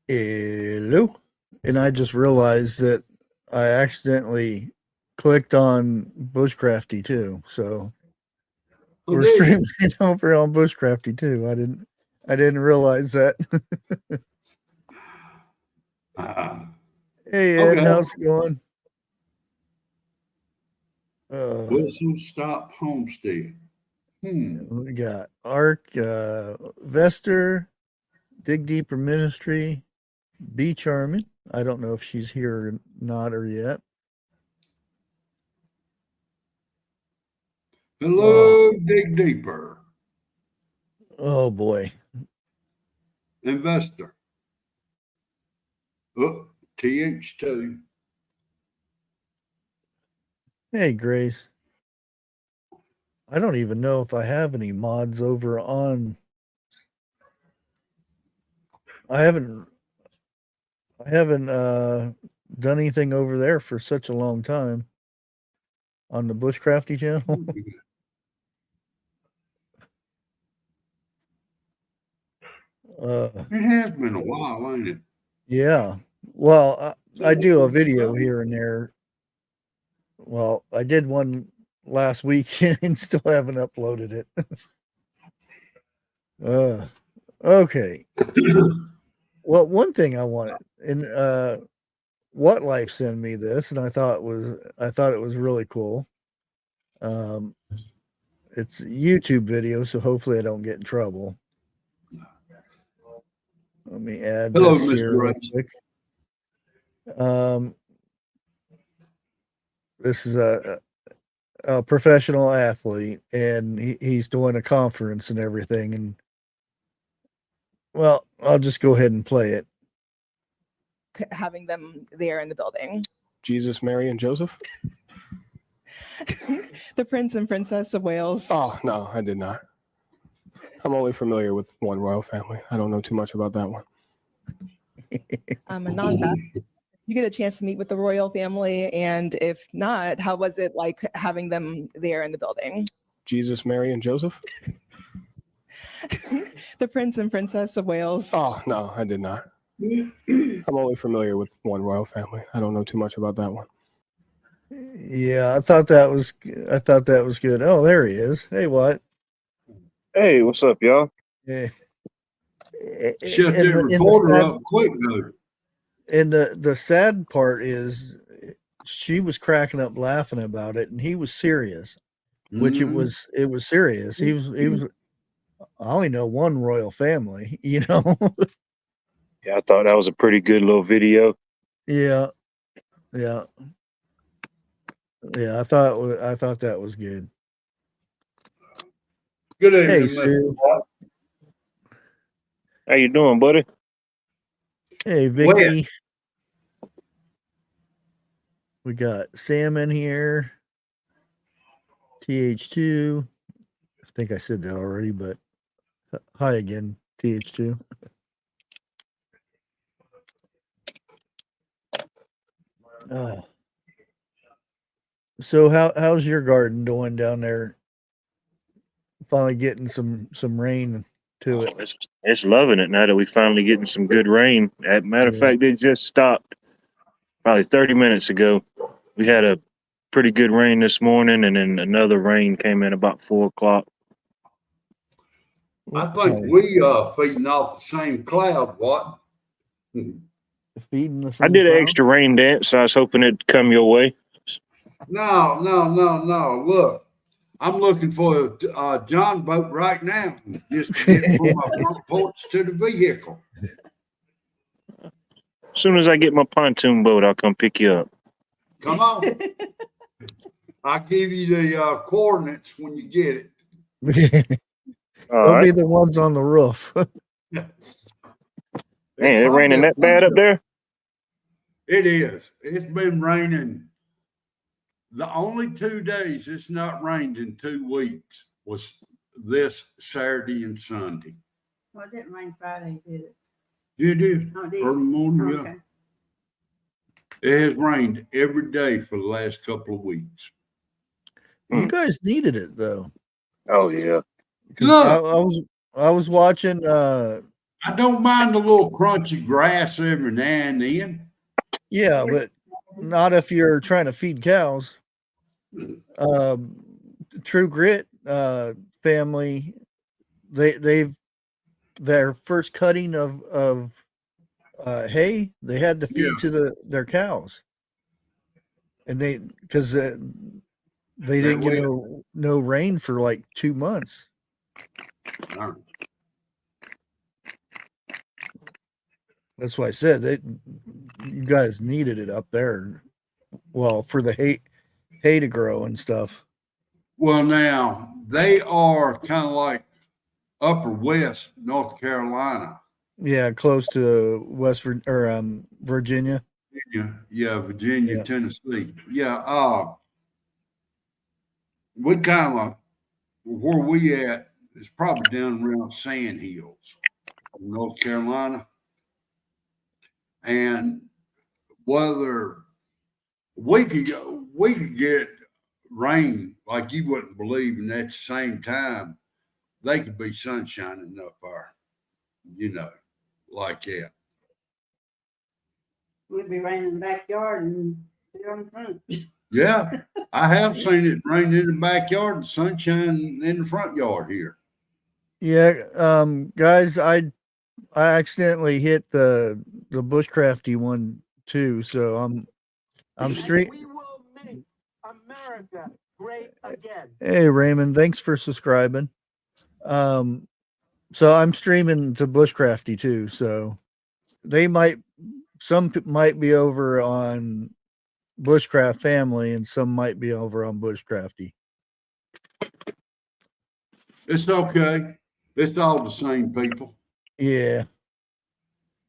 Hello. And I just realized that I accidentally clicked on Bushcrafty too. So we're streaming over on Bushcrafty too. I didn't realize that. Hey Ed, how's it going? Wilson Stop Homestead. We got Ark, Vester, Dig Deeper Ministry, Be Charming. I don't know if she's here or not or yet. Hello, Dig Deeper. Oh boy. Investor. Oh, TH2. Hey Grace. I don't even know if I have any mods over on. I haven't done anything over there for such a long time on the Bushcrafty channel. It has been a while, ain't it? Yeah. Well, I do a video here and there. Well, I did one last week and still haven't uploaded it. Okay. Well, one thing I wanted, and What Life sent me this, and I thought it was really cool. It's a YouTube video, so hopefully I don't get in trouble. Let me add this here real quick. This is a professional athlete, and he's doing a conference and everything. And well, I'll just go ahead and play it. Having them there in the building. Jesus, Mary, and Joseph? The Prince and Princess of Wales. Oh, no, I did not. I'm only familiar with one royal family. I don't know too much about that one. And not that. You get a chance to meet with the royal family, and if not, how was it like having them there in the building? Jesus, Mary, and Joseph? The Prince and Princess of Wales. Oh, no, I did not. I'm only familiar with one royal family. I don't know too much about that one. Yeah, I thought that was good. Oh, there he is. Hey, what? Hey, what's up, y'all? Yeah. Shut that recorder up quick, though. And the sad part is she was cracking up laughing about it, and he was serious, which it was serious. He was I only know one royal family, you know. Yeah, I thought that was a pretty good little video. Yeah. I thought that was good. Good evening, hey, Sue. How you doing, buddy? Hey, Vicky. We got Sam in here. TH2. I think I said that already, but hi again, TH2. So how's your garden doing down there? Finally getting some rain to it. It's loving it now that we finally getting some good rain. As a matter of fact, it just stopped probably 30 minutes ago. We had a pretty good rain this morning, and then another rain came in about 4 o'clock. I think we feeding off the same cloud, what? Feeding the same I did an cloud? extra rain dance, so I was hoping it'd come your way. No. Look, I'm looking for a John boat right now, just to get from my front porch to the vehicle. As soon as I get my pontoon boat, I'll come pick you up. Come on. I'll give you the coordinates when you get it. They'll be the ones on the roof. Man, it raining that bad up there? It is. It's been raining. The only 2 days it's not rained in 2 weeks was this Saturday and Sunday. Well, it didn't rain Friday, did it? You did. Oh, it did. Early morning, yeah. Okay. It has rained every day for the last couple of weeks. You guys needed it though. Oh yeah. I was watching I don't mind the little crunchy grass every now and then. Yeah, but not if you're trying to feed cows. True Grit family, they've their first cutting of hay they had to feed to their cows, and because they didn't get no rain for like 2 months. That's why I said you guys needed it up there. Well, for the hay to grow and stuff. Well, now they are kind of like upper west North Carolina. Yeah, close to Virginia. Yeah, Virginia, Tennessee. Yeah, we kind of like where we at is probably down around Sand Hills, North Carolina, and whether we could get rain like you wouldn't believe, and at the same time, they could be sun shining up there, like that. We'd be raining in the backyard and sit on the front. Yeah, I have seen it rain in the backyard and sunshine in the front yard here. Yeah, guys, I accidentally hit the Bushcrafty one too, so I'm streaming. We will make America great again. Hey Raymond, thanks for subscribing. So I'm streaming to Bushcrafty too, so some might be over on Bushcraft family and some might be over on Bushcrafty. It's okay. It's all the same people. Yeah.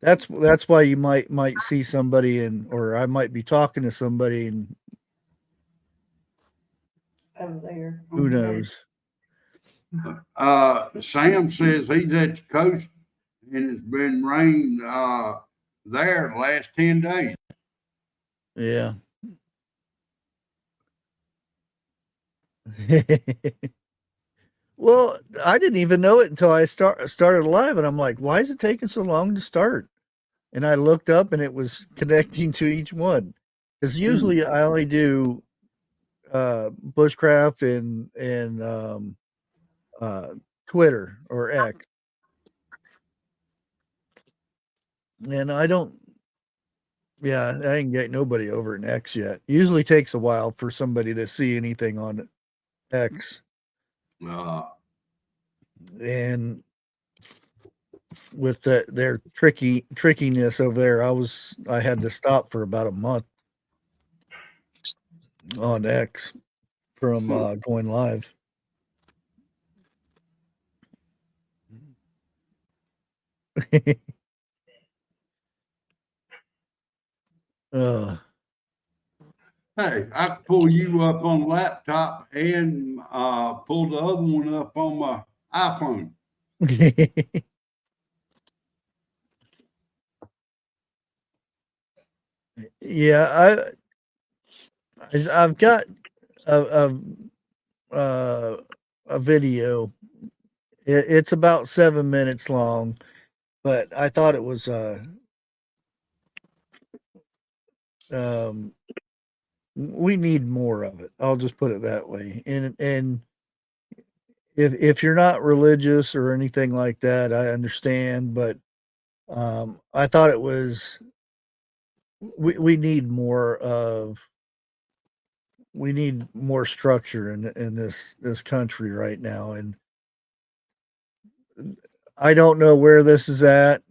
That's why you might see somebody or I might be talking to somebody and Over there. who knows. Sam says he's at the coast and it's been rain there the last 10 days. Yeah. Well, I didn't even know it until I started live, and I'm like, why is it taking so long to start? And I looked up, and it was connecting to each one. Because usually I only do Bushcraft and Twitter or X, and I don't. Yeah, I ain't get nobody over in X yet. Usually takes a while for somebody to see anything on X. And with their trickiness over there, I had to stop for about a month on X from going live. Hey, I can pull you up on laptop and pull the other one up on my iPhone. Yeah, I've got a video. It's about 7 minutes long, but I thought it was we need more of it. I'll just put it that way. And if you're not religious or anything like that, I understand, but I thought it was we need more structure in this country right now, and I don't know where this is at,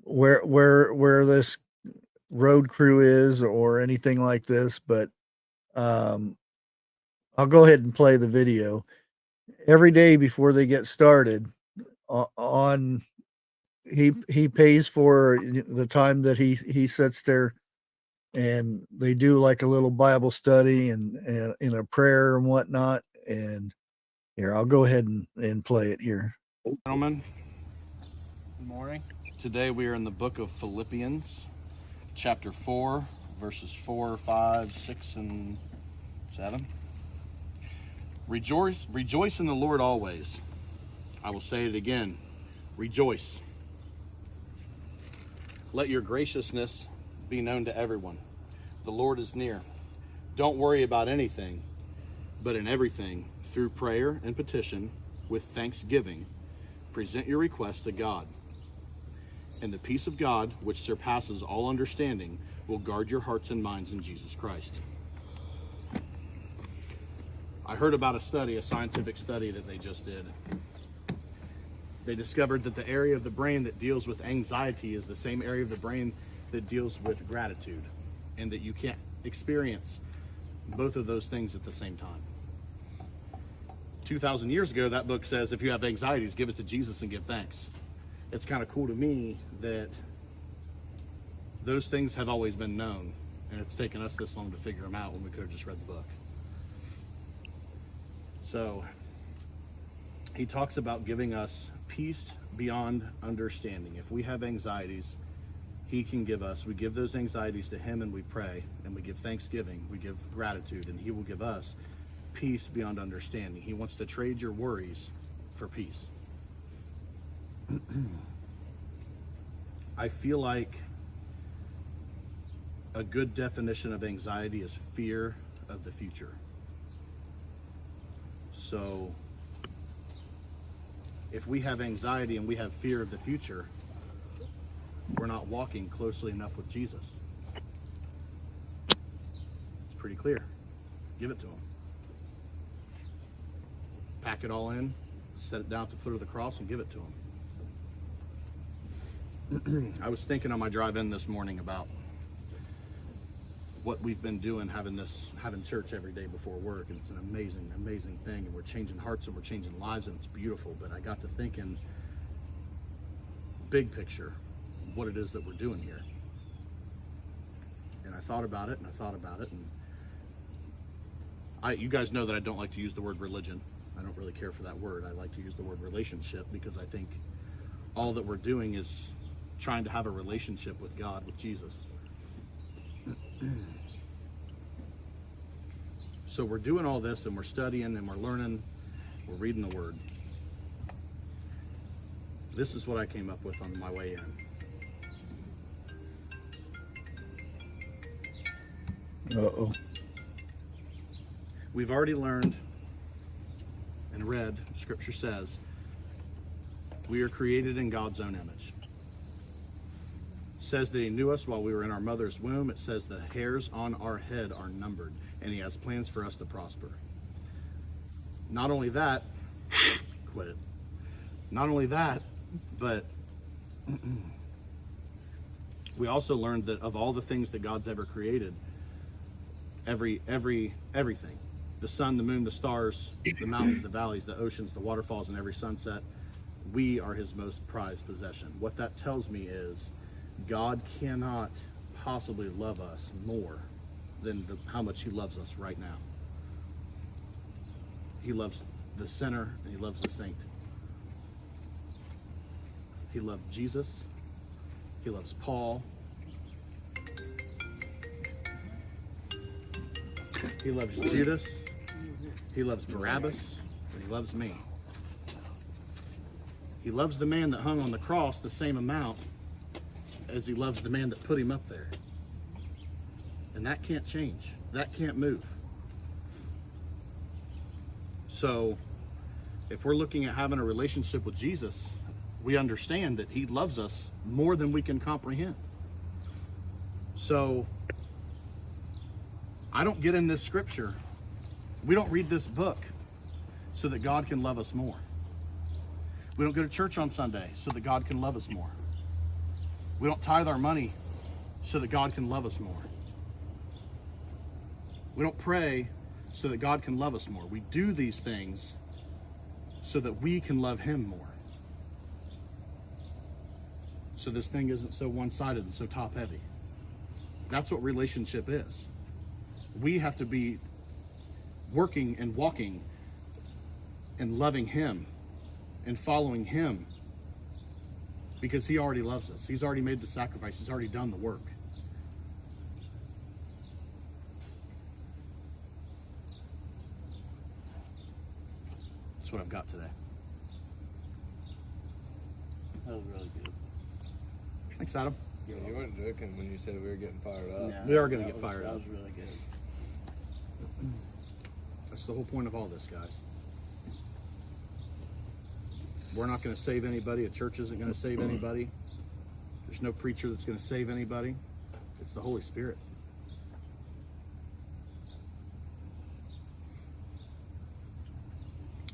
where this road crew is or anything like this, but I'll go ahead and play the video. Every day before they get started he pays for the time that he sits there, and they do like a little Bible study and in a prayer and whatnot. And here, I'll go ahead and play it here. Gentlemen, good morning. Today we are in the book of Philippians, chapter 4, verses 4, 5, 6, and 7. Rejoice in the Lord always. I will say it again. Rejoice. Let your graciousness be known to everyone. The Lord is near. Don't worry about anything, but in everything, through prayer and petition, with thanksgiving, present your requests to God. And the peace of God, which surpasses all understanding, will guard your hearts and minds in Jesus Christ. I heard about a scientific study that they just did. They discovered that the area of the brain that deals with anxiety is the same area of the brain that deals with gratitude, and that you can't experience both of those things at the same time. 2,000 years ago, that book says if you have anxieties, give it to Jesus and give thanks. It's kind of cool to me that those things have always been known, and it's taken us this long to figure them out when we could have just read the book. So he talks about giving us peace beyond understanding. If we have anxieties, he can give us, we give those anxieties to him and we pray and we give thanksgiving, we give gratitude, and he will give us peace beyond understanding. He wants to trade your worries for peace. I feel like a good definition of anxiety is fear of the future. So if we have anxiety and we have fear of the future, we're not walking closely enough with Jesus. It's pretty clear. Give it to him. Pack it all in, set it down at the foot of the cross, and give it to him. I was thinking on my drive in this morning about what we've been doing, having church every day before work, and it's an amazing, amazing thing, and we're changing hearts and we're changing lives, and it's beautiful. But I got to thinking, big picture, what it is that we're doing here. And I thought about it, and you guys know that I don't like to use the word religion. I don't really care for that word. I like to use the word relationship, because I think all that we're doing is trying to have a relationship with God, with Jesus. So we're doing all this, and we're studying, and we're learning, we're reading the word. This is what I came up with on my way in. Uh-oh. We've already learned and read, Scripture says, we are created in God's own image. It says that he knew us while we were in our mother's womb. It says the hairs on our head are numbered, and he has plans for us to prosper. Not only that, but we also learned that of all the things that God's ever created, everything, the sun, the moon, the stars, the mountains, the valleys, the oceans, the waterfalls, and every sunset, we are his most prized possession. What that tells me is God cannot possibly love us more than how much he loves us right now. He loves the sinner and he loves the saint. He loved Jesus. He loves Paul. He loves Judas. He loves Barabbas. And he loves me. He loves the man that hung on the cross the same amount as he loves the man that put him up there. And that can't change. That can't move. So if we're looking at having a relationship with Jesus, we understand that he loves us more than we can comprehend. So I don't get in this scripture. We don't read this book so that God can love us more. We don't go to church on Sunday so that God can love us more. We don't tithe our money so that God can love us more. We don't pray so that God can love us more. We do these things so that we can love him more. So this thing isn't so one-sided and so top-heavy. That's what relationship is. We have to be working and walking and loving him and following him, because he already loves us. He's already made the sacrifice. He's already done the work. That's what I've got today. That was really good. Thanks, Adam. You weren't joking when you said we were getting fired up. Yeah, We are gonna that get was- fired that up. was really good. That's the whole point of all this, guys. We're not going to save anybody. A church isn't going to save anybody. There's no preacher that's going to save anybody. It's the Holy Spirit.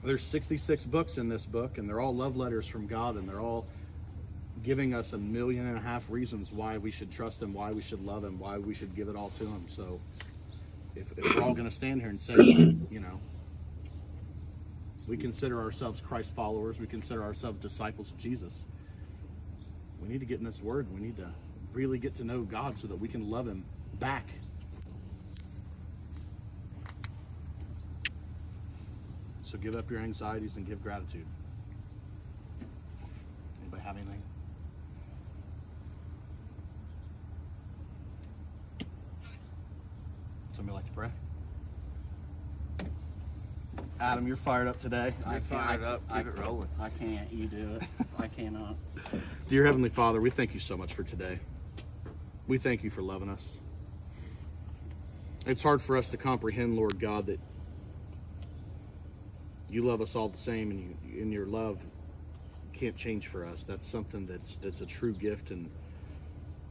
There's 66 books in this book, and they're all love letters from God, and they're all giving us 1.5 million reasons why we should trust Him, why we should love Him, why we should give it all to Him. So if we're all going to stand here and say, you know, we consider ourselves Christ followers, we consider ourselves disciples of Jesus, we need to get in this Word. We need to really get to know God so that we can love Him back. So give up your anxieties and give gratitude. Anybody have anything? Somebody like to pray? Adam, you're fired up today. You're fired up. Keep it rolling. I can't. You do it. I cannot. Dear Heavenly Father, we thank you so much for today. We thank you for loving us. It's hard for us to comprehend, Lord God, that you love us all the same, and you, in your love can't change for us. That's something that's a true gift, and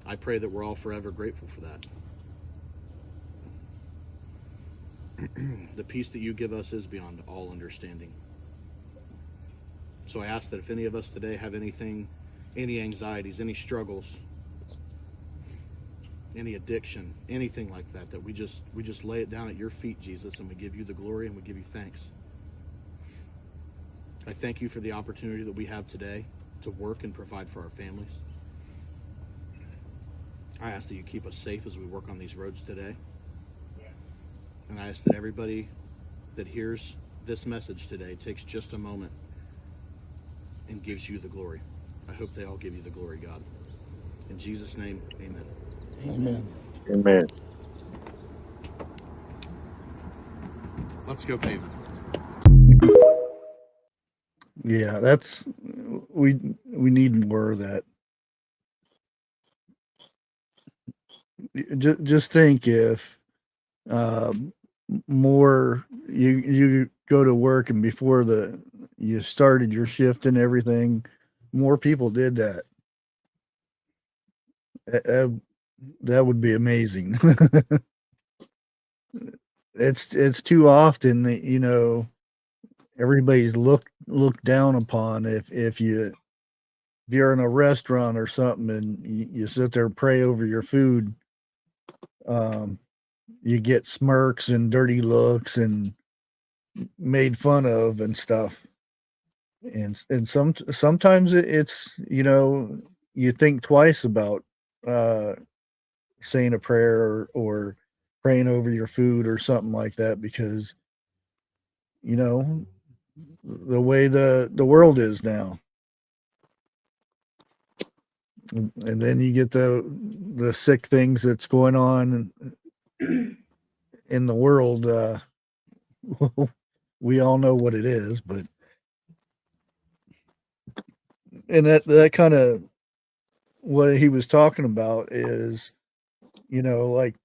I pray that we're all forever grateful for that. The peace that you give us is beyond all understanding. So I ask that if any of us today have anything, any anxieties, any struggles, any addiction, anything like that, that we just lay it down at your feet, Jesus, and we give you the glory and we give you thanks. I thank you for the opportunity that we have today to work and provide for our families. I ask that you keep us safe as we work on these roads today. And I ask that everybody that hears this message today takes just a moment and gives you the glory. I hope they all give you the glory, God. In Jesus' name, amen. Amen. Amen. Let's go paving. Yeah, that's we need more of that. Just think if more you go to work and before you started your shift and everything, more people did that. That would be amazing. It's too often that, you know, everybody's looked down upon if you're in a restaurant or something and you sit there and pray over your food. You get smirks and dirty looks and made fun of and stuff. And sometimes it's, you know, you think twice about saying a prayer or praying over your food or something like that, because, you know, the way the world is now. And then you get the sick things that's going on in the world. We all know what it is, but and that kind of what he was talking about is, you know, like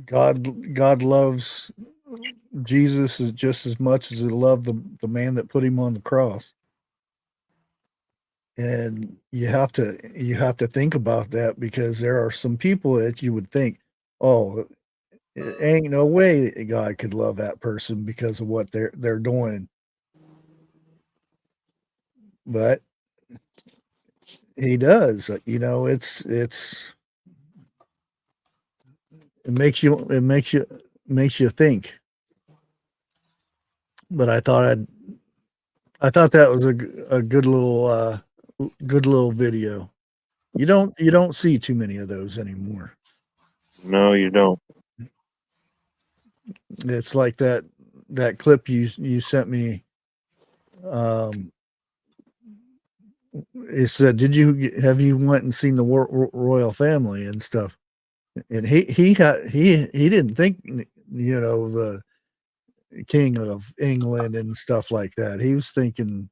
God loves Jesus just as much as he loved the man that put him on the cross. And you have to think about that, because there are some people that you would think, oh, it ain't no way God could love that person because of what they're doing. But he does. You know, it makes you think. But I thought that was a good little video. You don't see too many of those anymore. No, you don't. It's like that clip you sent me. It said, have you went and seen the royal family and stuff? And he didn't think, you know, the King of England and stuff like that. He was thinking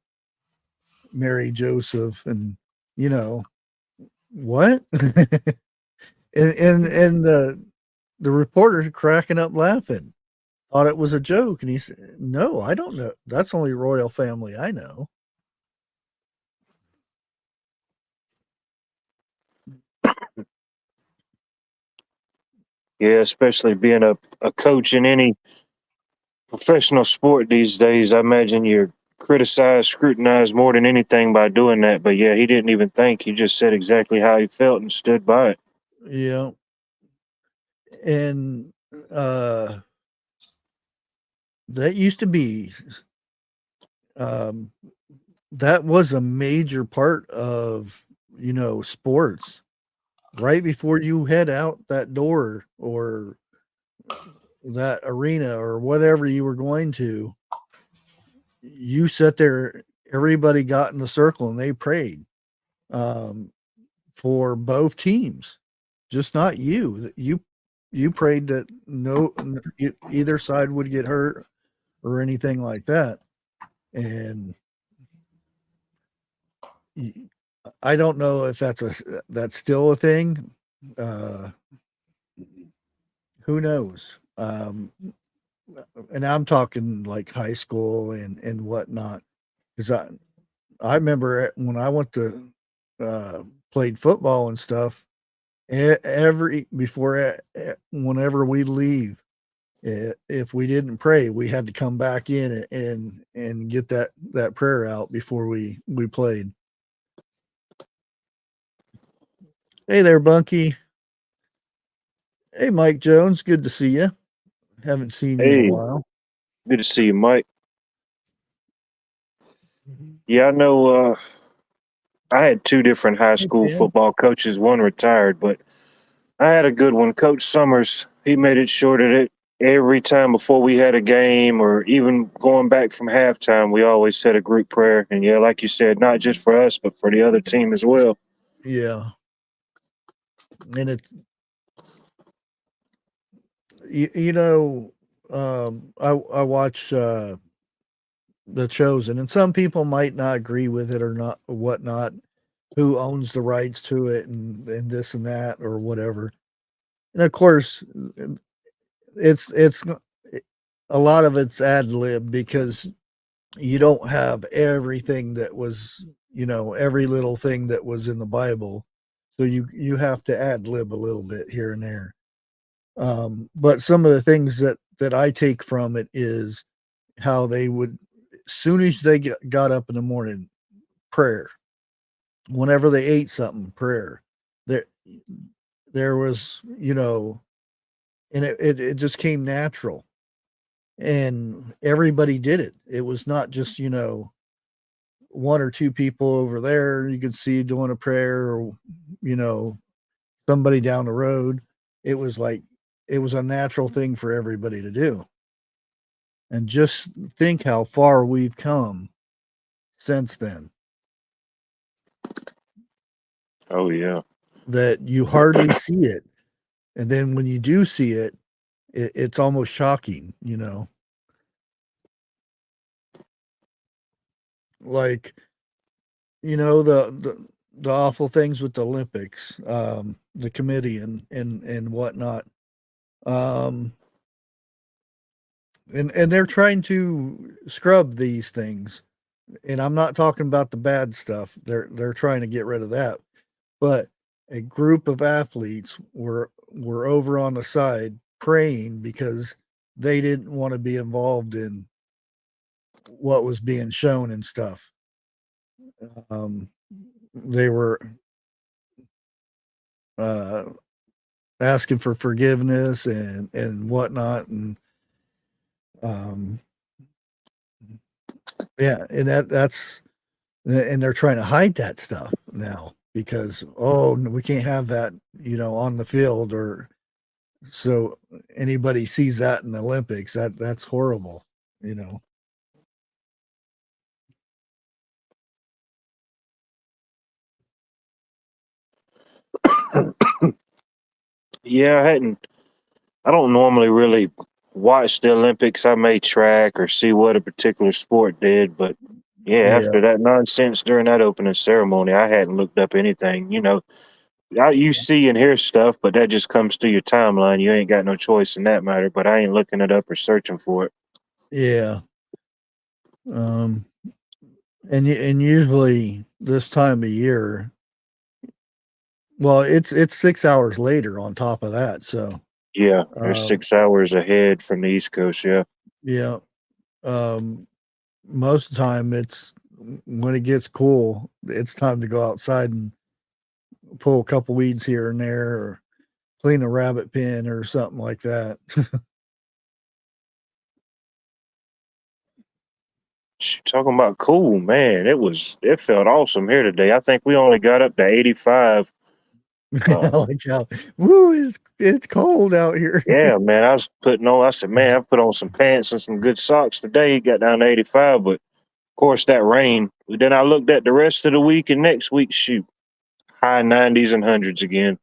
Mary Joseph, and you know what? and the reporter cracking up laughing, thought it was a joke, and he said, "No, I don't know. That's only royal family I know." Yeah, especially being a coach in any professional sport these days. I imagine you're criticized, scrutinized more than anything by doing that. But yeah, he didn't even think. He just said exactly how he felt and stood by it. Yeah, and that used to be um, that was a major part of sports. Right before you head out that door or that arena or whatever you were going to, you sat there. Everybody got in a circle and they prayed um, for both teams, just not you. You prayed that either side would get hurt or anything like that. And I don't know if that's still a thing. Uh, who knows? And I'm talking like high school and whatnot. Because I remember when I went to played football and stuff. Every before whenever we leave, if we didn't pray, we had to come back in and get that prayer out before we played. Hey there, Bunky. Hey, Mike Jones. Good to see you. Haven't seen you in a Hey, while. good to see you, Mike. Yeah, I know. I had two different high Hey, school Ted. football coaches. One retired, but I had a good one. Coach Summers, he made it sure that every time before we had a game or even going back from halftime, we always said a group prayer. And yeah, like you said, not just for us, but for the other team as well. Yeah, and it's you know, I watch The Chosen, and some people might not agree with it or not, or whatnot. Who owns the rights to it, and this and that or whatever. And of course, it's a lot of it's ad lib because you don't have everything that was, every little thing that was in the Bible. So you have to ad lib a little bit here and there. But some of the things that I take from it is how they would, as soon as they got up in the morning, prayer. Whenever they ate something, prayer. There, there was, and it just came natural, and everybody did it. It was not just one or two people over there you could see doing a prayer, or you know somebody down the road. It was like it was a natural thing for everybody to do. And just think how far we've come since then, Oh, yeah. that you hardly see it. And then when you do see it, it's almost shocking, like, the awful things with the Olympics, the committee and whatnot. Um, and they're trying to scrub these things. And I'm not talking about the bad stuff. They're trying to get rid of that. But a group of athletes were over on the side praying because they didn't want to be involved in what was being shown and stuff. They were uh, asking for forgiveness and whatnot, and um, yeah, and that's and they're trying to hide that stuff now because we can't have that on the field, or so anybody sees that in the Olympics, that's horrible, you know. Yeah, I don't normally really watch the Olympics. I may track or see what a particular sport did, but Yeah, Yeah, after that nonsense during that opening ceremony, I hadn't looked up anything. You see and hear stuff, but that just comes through your timeline. You ain't got no choice in that matter. But I ain't looking it up or searching for it. yeah. Um, and usually this time of year, well, it's 6 hours later on top of that. So, Yeah, there's um, 6 hours ahead from the East Coast. Yeah. yeah. Um, most of the time, it's when it gets cool. It's time to go outside and pull a couple weeds here and there, or clean a rabbit pen or something like that. Talking about cool, man. It felt awesome here today. I think we only got up to 85. Like how, woo, it's cold out here. Yeah, man. I said, man, I put on some pants and some good socks today. Got down to 85, but of course that rain. Then I looked at the rest of the week and next week, shoot, high 90s and hundreds again.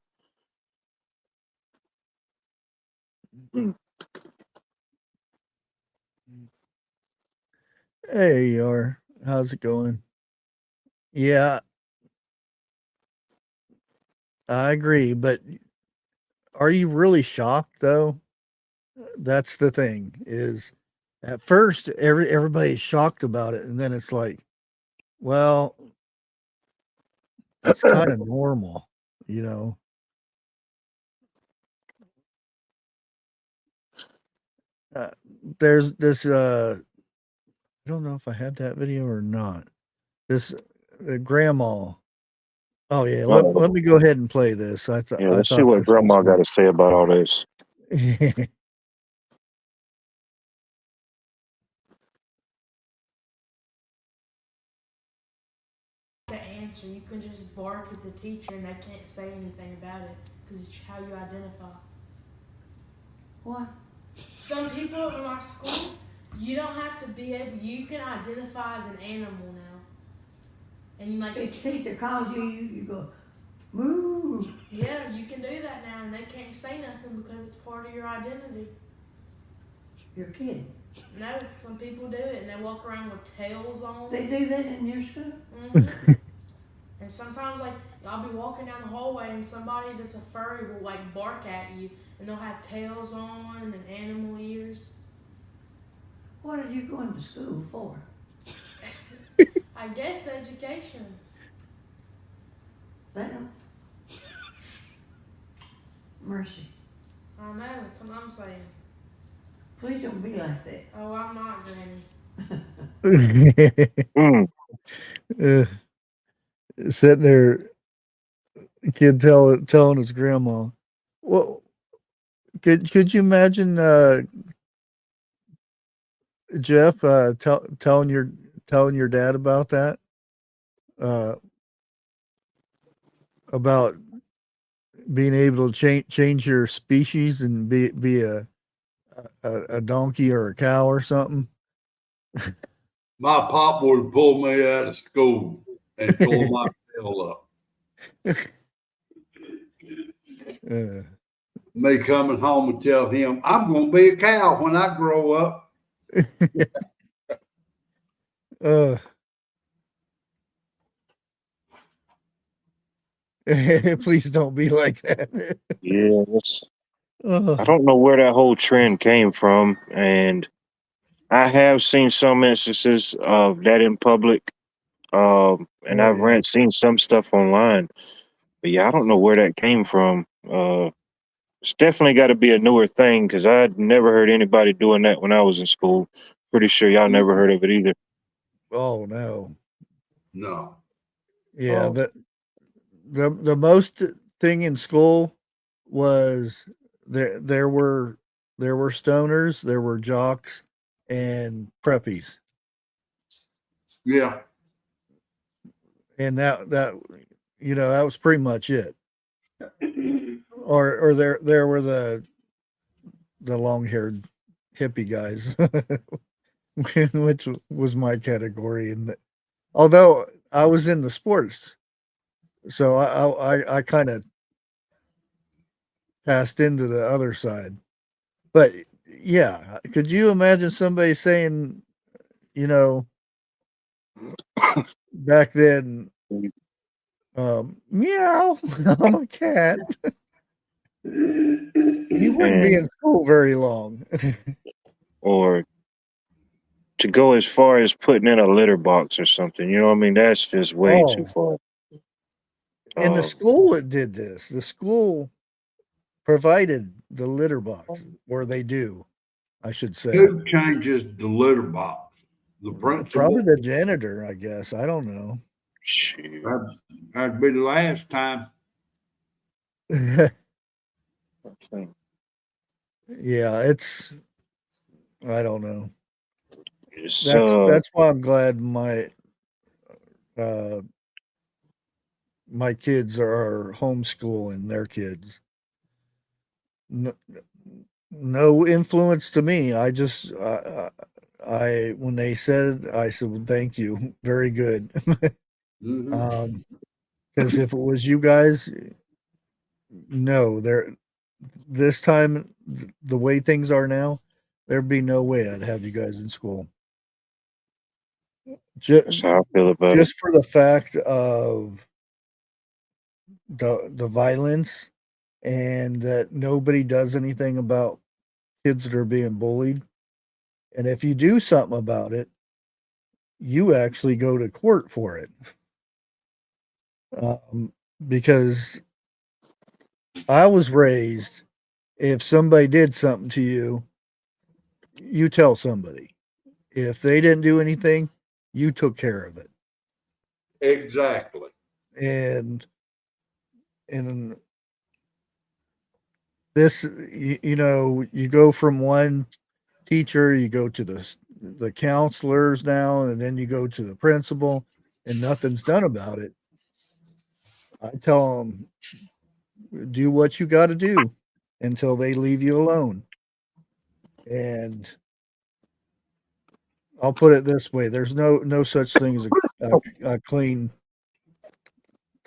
Mm. Hey, you are. How's it going? Yeah, I agree. But are you really shocked though? That's the thing. Is at first everybody's shocked about it, and then it's like, well, it's kind of normal, you know. Uh, there's this. I don't know if I had that video or not. This grandma. Oh yeah, let me go ahead and play this. Yeah, I let's see thought what this was Grandma got to say about all this. funny. To answer, you can just bark at the teacher and they can't say anything about it because it's how you identify. What? Some people in my school, you don't have to be able, you can identify as an animal now. And like, If teacher calls you, you go, moo. yeah, you can do that now and they can't say nothing because it's part of your identity. You're kidding. No, some people do it and they walk around with tails on. They do that in your school? Mm-hmm. And sometimes, like, I'll be walking down the hallway and somebody that's a furry will, like, bark at you and they'll have tails on and animal ears. What are you going to school for? I guess education. They don't. Mercy. I know, that's what I'm saying. Please don't be like that. Oh, I'm not, Granny. Mm. Sitting there, kid telling his grandma. Well, could you imagine Jeff telling your dad about that? About being able to change your species and be a donkey or a cow or something. My pop would have pulled me out of school and tore my tail up. Me coming home and tell him, I'm going to be a cow when I grow up. Please don't be like that. Yeah, I don't know where that whole trend came from, and I have seen some instances of that in public, and Oh, I've yeah. seen some stuff online. But yeah, I don't know where that came from. It's definitely got to be a newer thing because I'd never heard anybody doing that when I was in school. Pretty sure y'all never heard of it either. Oh no. No. Yeah, Oh. the most thing in school was there were stoners, there were jocks, and preppies, Yeah. and that that was pretty much it. Or there were the long haired hippie guys, which was my category. And although I was in the sports, so I kind of passed into the other side. But yeah, could you imagine somebody saying, you know, back then, meow, I'm a cat. He wouldn't be in And school very long. or to go as far as putting in a litter box or something. You know what I mean? That's just way too Oh, far. in the Um, school it did this. The school provided the litter box, or they do, I should say. Who changes the litter box? The Probably principal? the janitor, I guess. I don't know. shoot. That'd be the last time. Yeah, it's I don't know. It's That's why I'm glad uh my kids are homeschooling their kids. No, no influence to me. I just I when they said, I said, well, thank you, very good. Mhm. Because if it was you guys, no, there this time the way things are now, there'd be no way I'd have you guys in school. that's Just, how I feel about it. just for the fact of the violence and that nobody does anything about kids that are being bullied. And if you do something about it, you actually go to court for it. Um, because I was raised, if somebody did something to you, you tell somebody. If they didn't do anything, you took care of it. Exactly. And and this, you know, you go from one teacher, you go to the counselors now, and then you go to the principal, and nothing's done about it. I tell them, do what you got to do until they leave you alone. And I'll put it this way: there's no such thing as a clean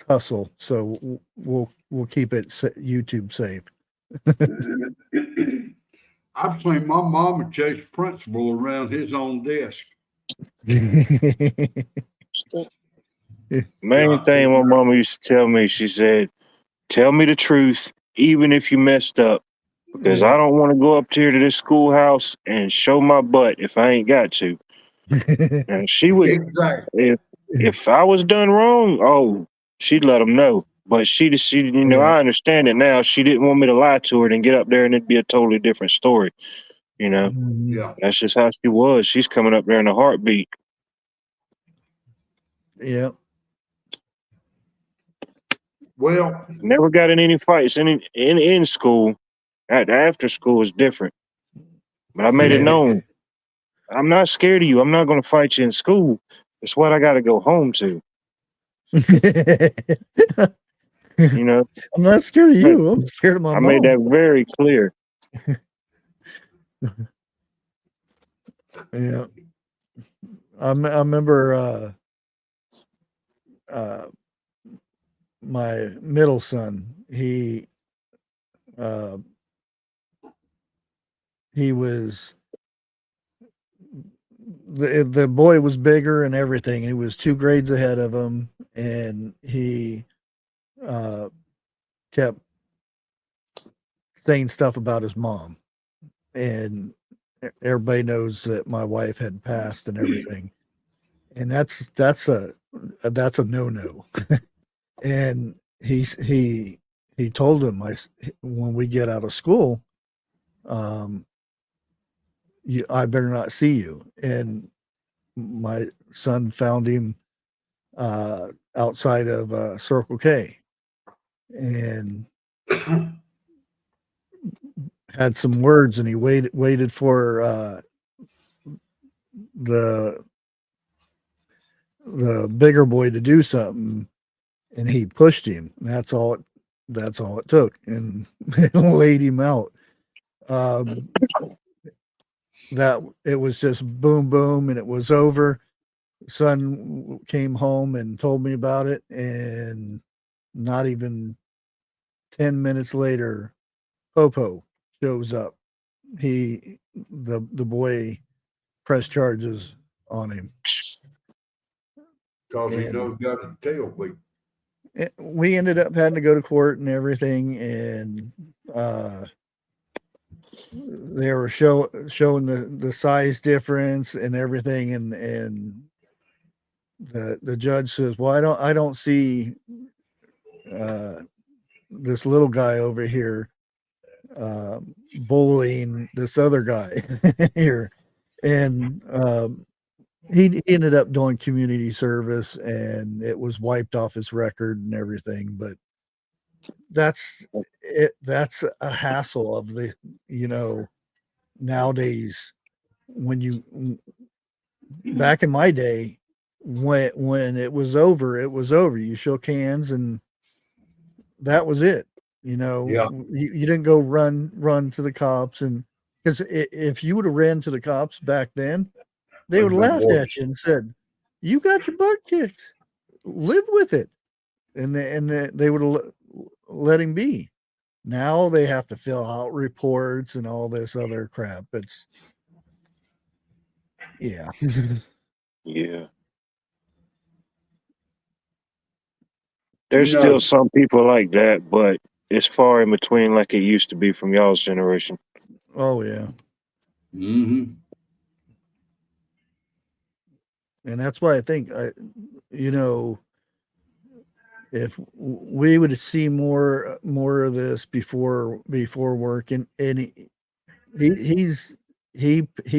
tussle. So we'll keep it YouTube safe. I've seen my mama chase principal around his own desk. Main Yeah, thing my mama used to tell me, she said, tell me the truth, even if you messed up, because Yeah. I don't want to go up here to this schoolhouse and show my butt if I ain't got to. And she would, exactly. if I was done wrong, oh, she'd let them know. But she, you know, Yeah. I understand it now. She didn't want me to lie to her and get up there and it'd be a totally different story. You know, Mhm. Yeah. that's just how she was. She's coming up there in a heartbeat. Yeah. Well, Never got in any fights in school. After school is different. But I made it known. I'm not scared of you. I'm not going to fight you in school. It's what I got to go home to. You know, I'm not scared of you. I'm scared of my I made mom. that very clear. Yeah. I remember uh, my middle son. Uh, he was the boy was bigger and everything. He was 2 grades ahead of him, and he uh, kept saying stuff about his mom. And everybody knows that my wife had passed and everything, and that's a no. And he told him, when we get out of school, um, I better not see you. And my son found him outside of Circle K and had some words, and he waited for the the bigger boy to do something, and he pushed him. That's all it took, and laid him out. Um, that it was just boom, boom, and it was over. Son came home and told me about it, and not even 10 minutes later, Popo shows up. The boy pressed charges on him. because he And- knows got to tell people. We ended up having to go to court and everything, and they were showing the size difference and everything, and the judge says, well, I don't see this little guy over here bullying this other guy here. And he ended up doing community service, and it was wiped off his record and everything. But that's it. That's a hassle of the, nowadays when you, back in my day, when it was over, it was over. You shook hands and that was it. Yeah. You didn't go run to the cops, and because if you would have ran to the cops back then, they would have laughed at you and said, "You got your butt kicked. Live with it," and they would have let him be. Now they have to fill out reports and all this other crap. It's yeah. Yeah. There's still some people like that, but it's far in between like it used to be from y'all's generation. Oh yeah. Mm-hmm. And that's why I think if we would see more of this before work, and he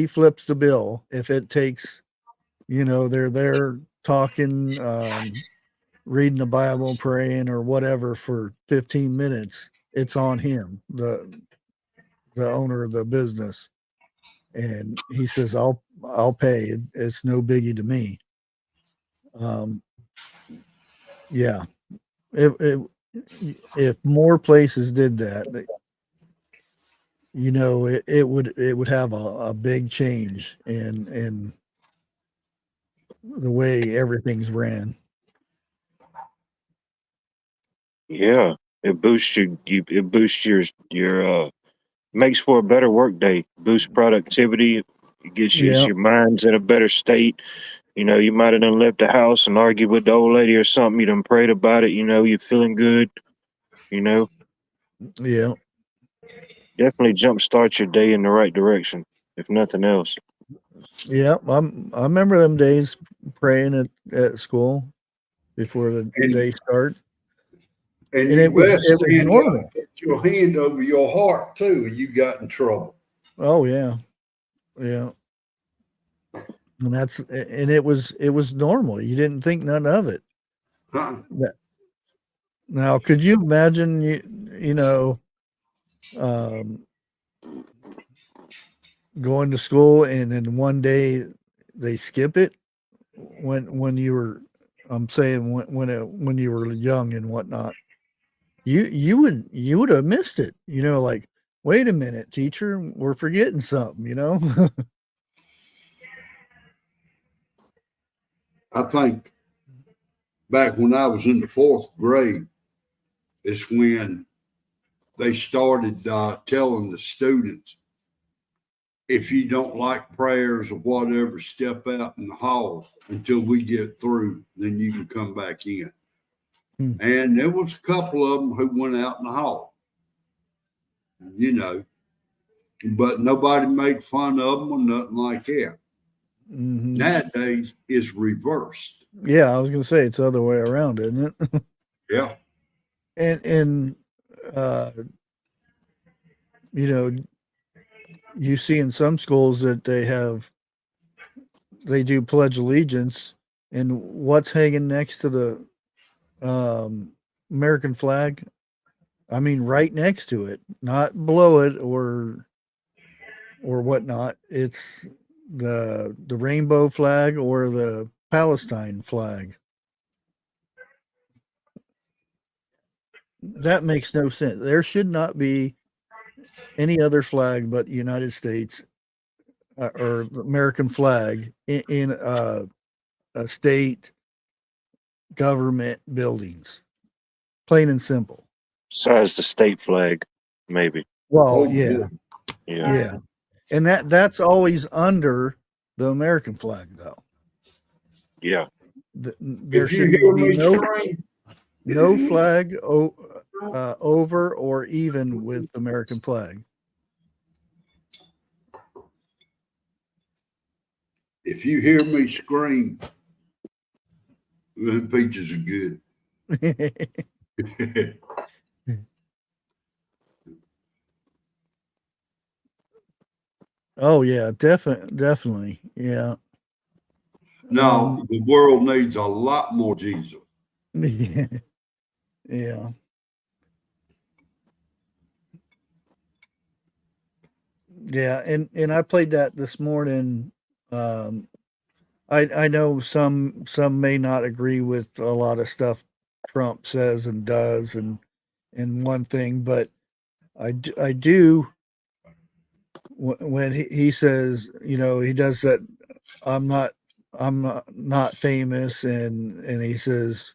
flips the bill if it takes, they're there talking, reading the Bible, praying or whatever for 15 minutes, it's on him, the owner of the business. And he says, I'll pay. It's no biggie to me. Yeah. If more places did that, it would have a big change in the way everything's ran. Yeah, it boosts it boosts your makes for a better work day, boosts productivity, it gets your mind's in a better state. You might have done left the house and argued with the old lady or something. You done prayed about it. You're feeling good. Yeah. Definitely jumpstart your day in the right direction, if nothing else. Yeah, I remember them days praying at school before the day start. And it was normal. Put your hand over your heart too, and you got in trouble. Oh yeah. And it was normal. You didn't think none of it. Huh? Now, could you imagine going to school and then one day they skip it when you were, I'm saying when you were young and whatnot, you would have missed it, like, wait a minute, teacher, we're forgetting something, I think back when I was in the 4th grade is when they started telling the students, if you don't like prayers or whatever, step out in the hall until we get through, then you can come back in. And there was a couple of them who went out in the hall, but nobody made fun of them or nothing like that. Mm-hmm. Nowadays it's reversed. Yeah, I was gonna say it's the other way around, isn't it? Yeah. And you see in some schools that they do pledge allegiance, and what's hanging next to the American flag? I mean, right next to it, not below it or whatnot. It's the rainbow flag or the Palestine flag. That makes no sense. There should not be any other flag but the United States or the American flag in a state government buildings. Plain and simple. Besides the state flag, maybe. Well, yeah. And that's always under the American flag, though. Yeah. there If you should hear be me scream, no flag over or even with the American flag. if you hear me scream, them peaches are good. Oh yeah, definitely. Yeah. No, the world needs a lot more Jesus. Yeah. Yeah. Yeah, and I played that this morning. I know some may not agree with a lot of stuff Trump says and does and one thing, but I do when he says, you know, he does that. I'm not famous, and he says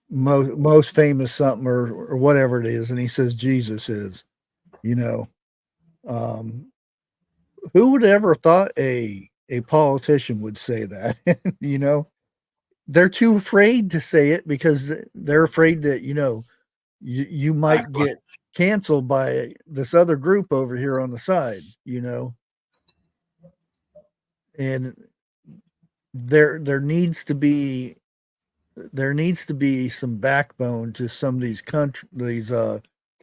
most famous something or whatever it is, and he says Jesus is, you know. Um, who would ever thought a politician would say that? You know, they're too afraid to say it because they're afraid that, you know, you might get canceled by this other group over here on the side, you know. And there needs to be some backbone to some of these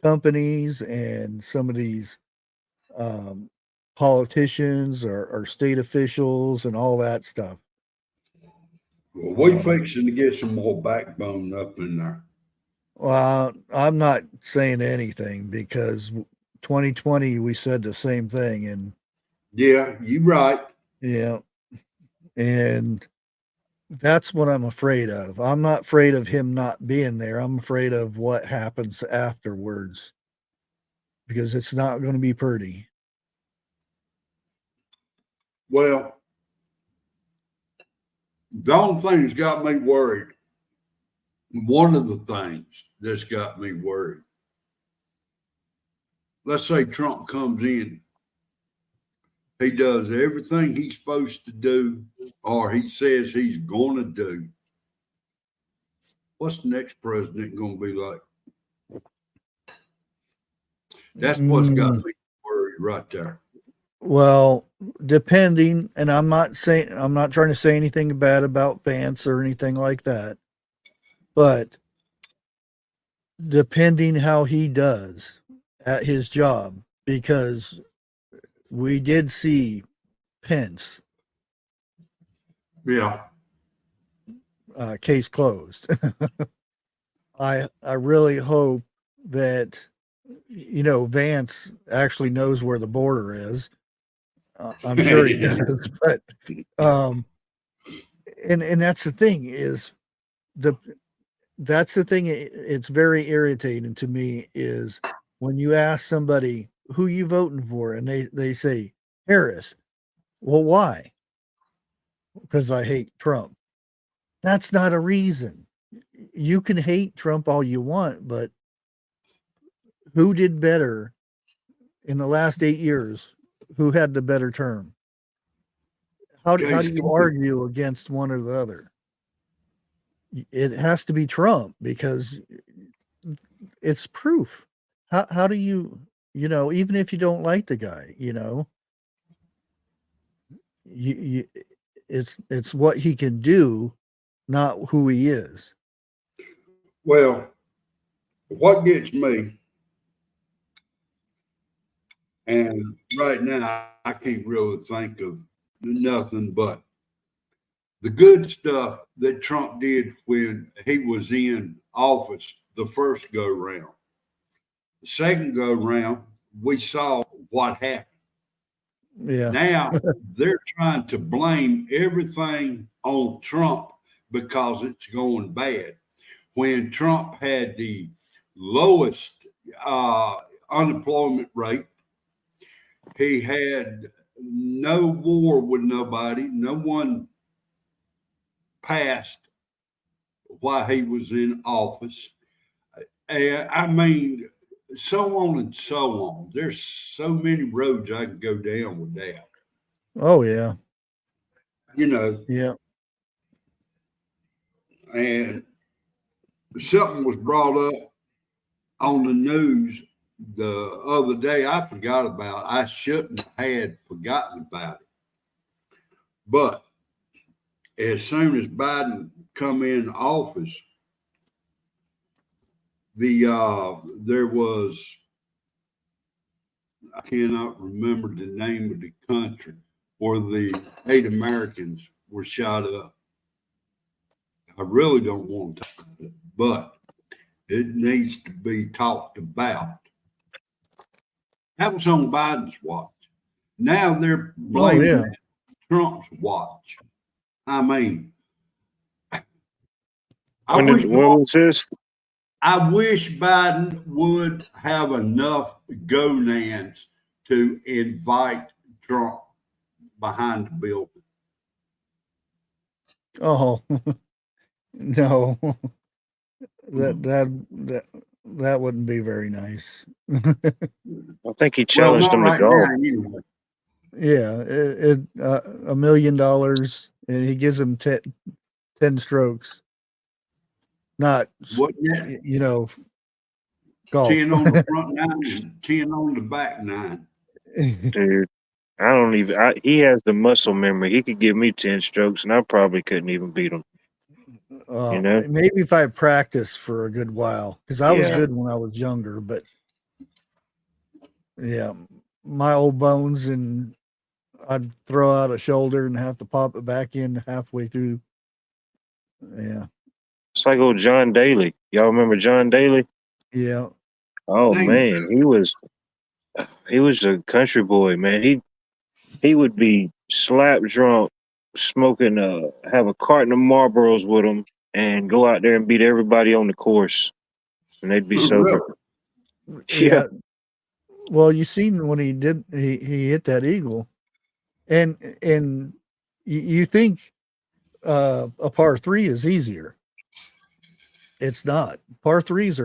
companies and some of these um, politicians or state officials and all that stuff. Well, we fixing to get some more backbone up in there. Well, I'm not saying anything because 2020 we said the same thing, and Yeah, you're right. yeah, and that's what I'm afraid of. I'm not afraid of him not being there. I'm afraid of what happens afterwards because it's not going to be pretty. Well, the only thing that's got me worried, one of the things that's got me worried, let's say Trump comes in, he does everything he's supposed to do, or he says he's going to do. What's the next president going to be like? That's what's got me worried right there. Well, depending, and I'm not trying to say anything bad about Vance or anything like that, but depending how he does at his job, because we did see Pence, Yeah. Case closed. I really hope that, you know, Vance actually knows where the border is. I'm sure he does, but and that's the thing is that's the thing. It's very irritating to me is when you ask somebody who you voting for, and they say Harris. Well, why? Because I hate Trump. That's not a reason. You can hate Trump all you want, but who did better in the last 8 years? Who had the better term? How do you argue against one or the other? It has to be Trump because it's proof. How do you, you know, even if you don't like the guy, you know, it's what he can do, not who he is. Well, what gets me, and right now I can't really think of nothing but the good stuff that Trump did when he was in office the first go round. The second go round, we saw what happened. Yeah. Now they're trying to blame everything on Trump because it's going bad. When Trump had the lowest unemployment rate, he had no war with nobody. No one passed while he was in office. I mean, so on and so on. There's so many roads I can go down with that. Oh yeah. You know. Yeah. and something was brought up on the news the other day. I forgot about it. I shouldn't have forgotten about it. But as soon as Biden come in office, there was, I cannot remember the name of the country where the 8 Americans were shot up. I really don't want to talk about it, but it needs to be talked about. That was on Biden's watch. Now they're blaming Trump's watch. I mean, When was this? I wish Biden would have enough gonads to invite Trump behind the building. Oh, no, that wouldn't be very nice. I think he challenged him to golf. Anyway. Yeah, $1 million, and he gives him 10 strokes. Not, golf. 10 on the front 9 and 10 on the back 9. Dude, I don't even. He has the muscle memory. He could give me 10 strokes, and I probably couldn't even beat him. Maybe if I practice for a good while, because I was good when I was younger, but yeah, my old bones, and I'd throw out a shoulder and have to pop it back in halfway through. Yeah. It's like old John Daly. Y'all remember John Daly? Yeah. Oh man, he was a country boy, man. He would be slap drunk, smoking have a carton of Marlboros with him, and go out there and beat everybody on the course, and they'd be sober. Yeah. Well, you seen when he hit that eagle, and you think a par 3 is easier. It's not. Par 3s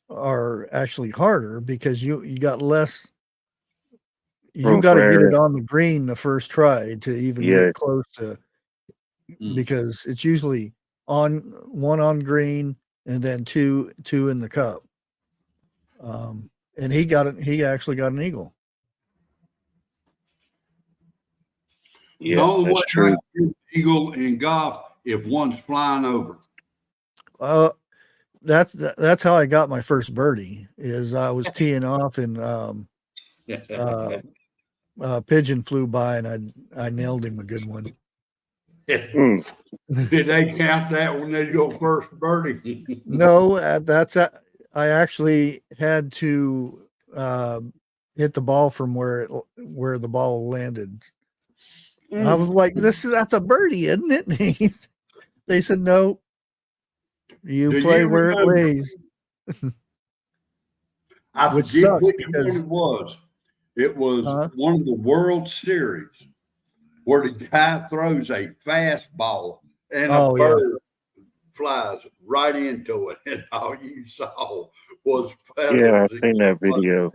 are actually harder because you got less. You got to get it on the green the first try to even get close to, because it's usually one on green and then two in the cup. And he got it. He actually got an eagle. Yeah, that's true. Eagle in golf if one's flying over. That's how I got my first birdie. Is I was teeing off and pigeon flew by and I nailed him a good one. Did they count that when they go first birdie? No, I actually had to hit the ball from where the ball landed. I was like, that's a birdie, isn't it? They said, no, you play where it lays. I forget which one it was. It was one of the World Series where the guy throws a fastball and a bird flies right into it, and all you saw was feathers. Yeah, I've seen that video.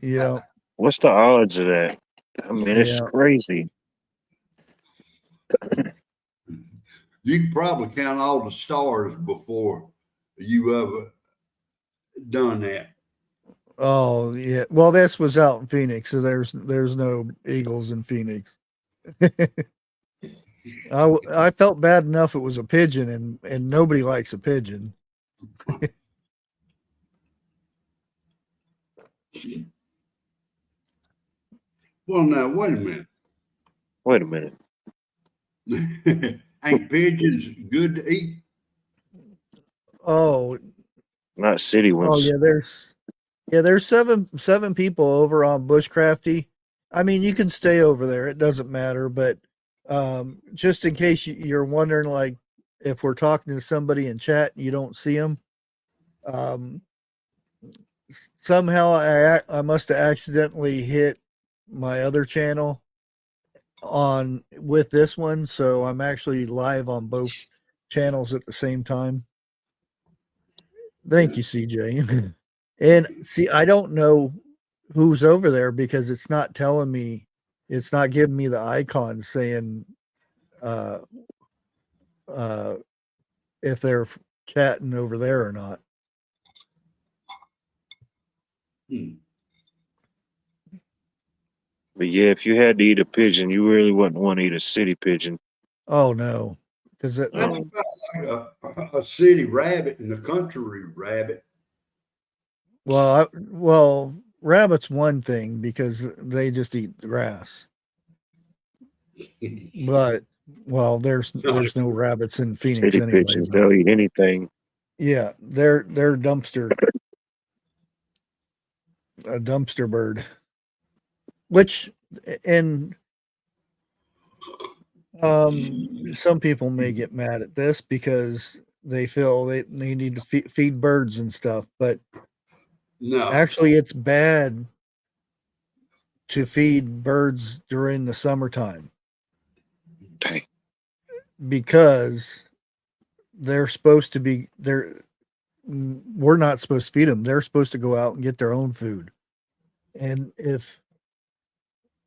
Yeah. What's the odds of that? I mean, it's crazy. You can probably count all the stars before you ever done that. Oh yeah. Well, this was out in Phoenix, so there's no eagles in Phoenix. I felt bad enough it was a pigeon, and nobody likes a pigeon. Well, now wait a minute. Ain't pigeons good to eat? Oh, not city ones. Oh yeah, there's seven people over on Bushcrafty. I mean, you can stay over there; it doesn't matter. But just in case you're wondering, like if we're talking to somebody in chat and you don't see them, somehow I must have accidentally hit my other channel with this one, so I'm actually live on both channels at the same time. Thank you, CJ. And see, I don't know who's over there because it's not telling me, it's not giving me the icon saying if they're catting over there or not. But yeah, if you had to eat a pigeon, you really wouldn't want to eat a city pigeon. Oh no, because That's about like a city rabbit and a country rabbit. well, rabbit's one thing because they just eat the grass. But there's no rabbits in Phoenix City anyway. pigeons, they'll eat anything. Yeah, they're a dumpster bird. Which and some people may get mad at this because they feel they need to feed birds and stuff, but No, actually it's bad to feed birds during the summertime Dang. because they're supposed to be we're not supposed to feed them. They're supposed to go out and get their own food. And if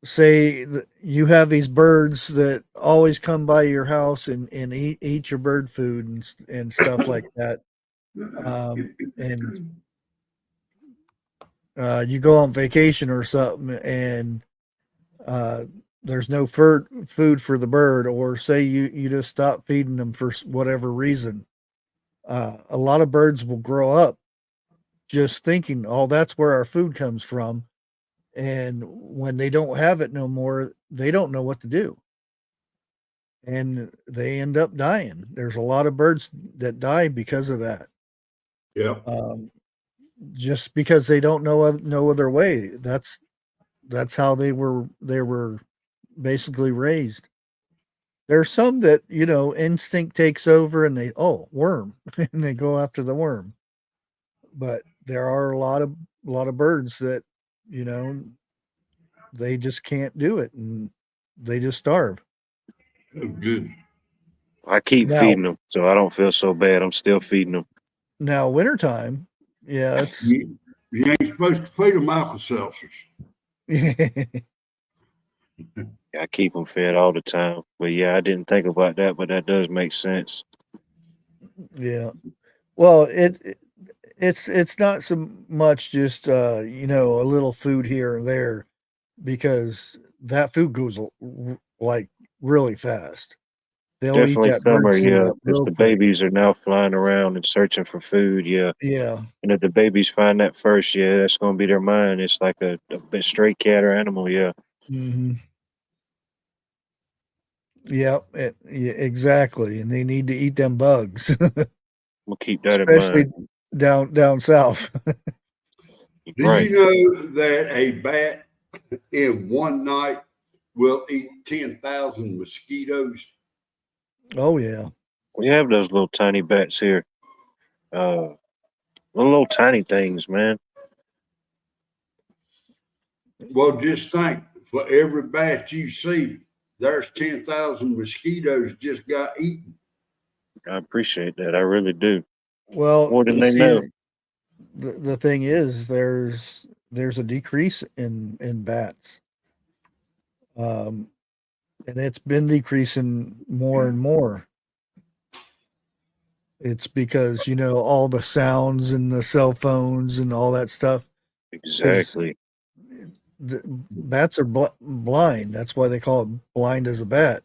say you have these birds that always come by your house and eat your bird food and stuff like that, and you go on vacation or something and there's no food for the bird, or say you just stop feeding them for whatever reason, a lot of birds will grow up just thinking, oh, that's where our food comes from. And when they don't have it no more, they don't know what to do. And they end up dying. There's a lot of birds that die because of that. yeah, Just because they don't know no other way. That's how they were basically raised. There's some that, instinct takes over and they worm and they go after the worm. But there are a lot of birds that, they just can't do it and they just starve. oh, good. I keep Now, feeding them, so I don't feel so bad. I'm still feeding them. now wintertime, yeah, it's You ain't supposed to feed them alka seltzers. I keep them fed all the time. But yeah, I didn't think about that, but that does make sense. yeah. Well, it's not so much just a little food here and there, because that food goes like really fast. They'll eat Definitely that bird summer, food yeah, up because real the quick. babies are now flying around and searching for food, yeah. Yeah. And if the babies find that first, yeah, that's going to be their mind. It's like a stray cat or animal, yeah. Mm-hmm. Yep. Yeah, exactly. And they need to eat them bugs, We'll keep that in especially mind. down south. Do Right. you know that a bat in one night will eat 10,000 mosquitoes? Oh yeah. We have those little tiny bats here. Little tiny things, man. Well, just think, for every bat you see, there's 10,000 mosquitoes just got eaten. I appreciate that. I really do. Well, More than you they know. see, the thing is, there's a decrease in bats, and it's been decreasing more and more. It's because all the sounds and the cell phones and all that stuff. Because Exactly. the bats are blind. That's why they call it blind as a bat,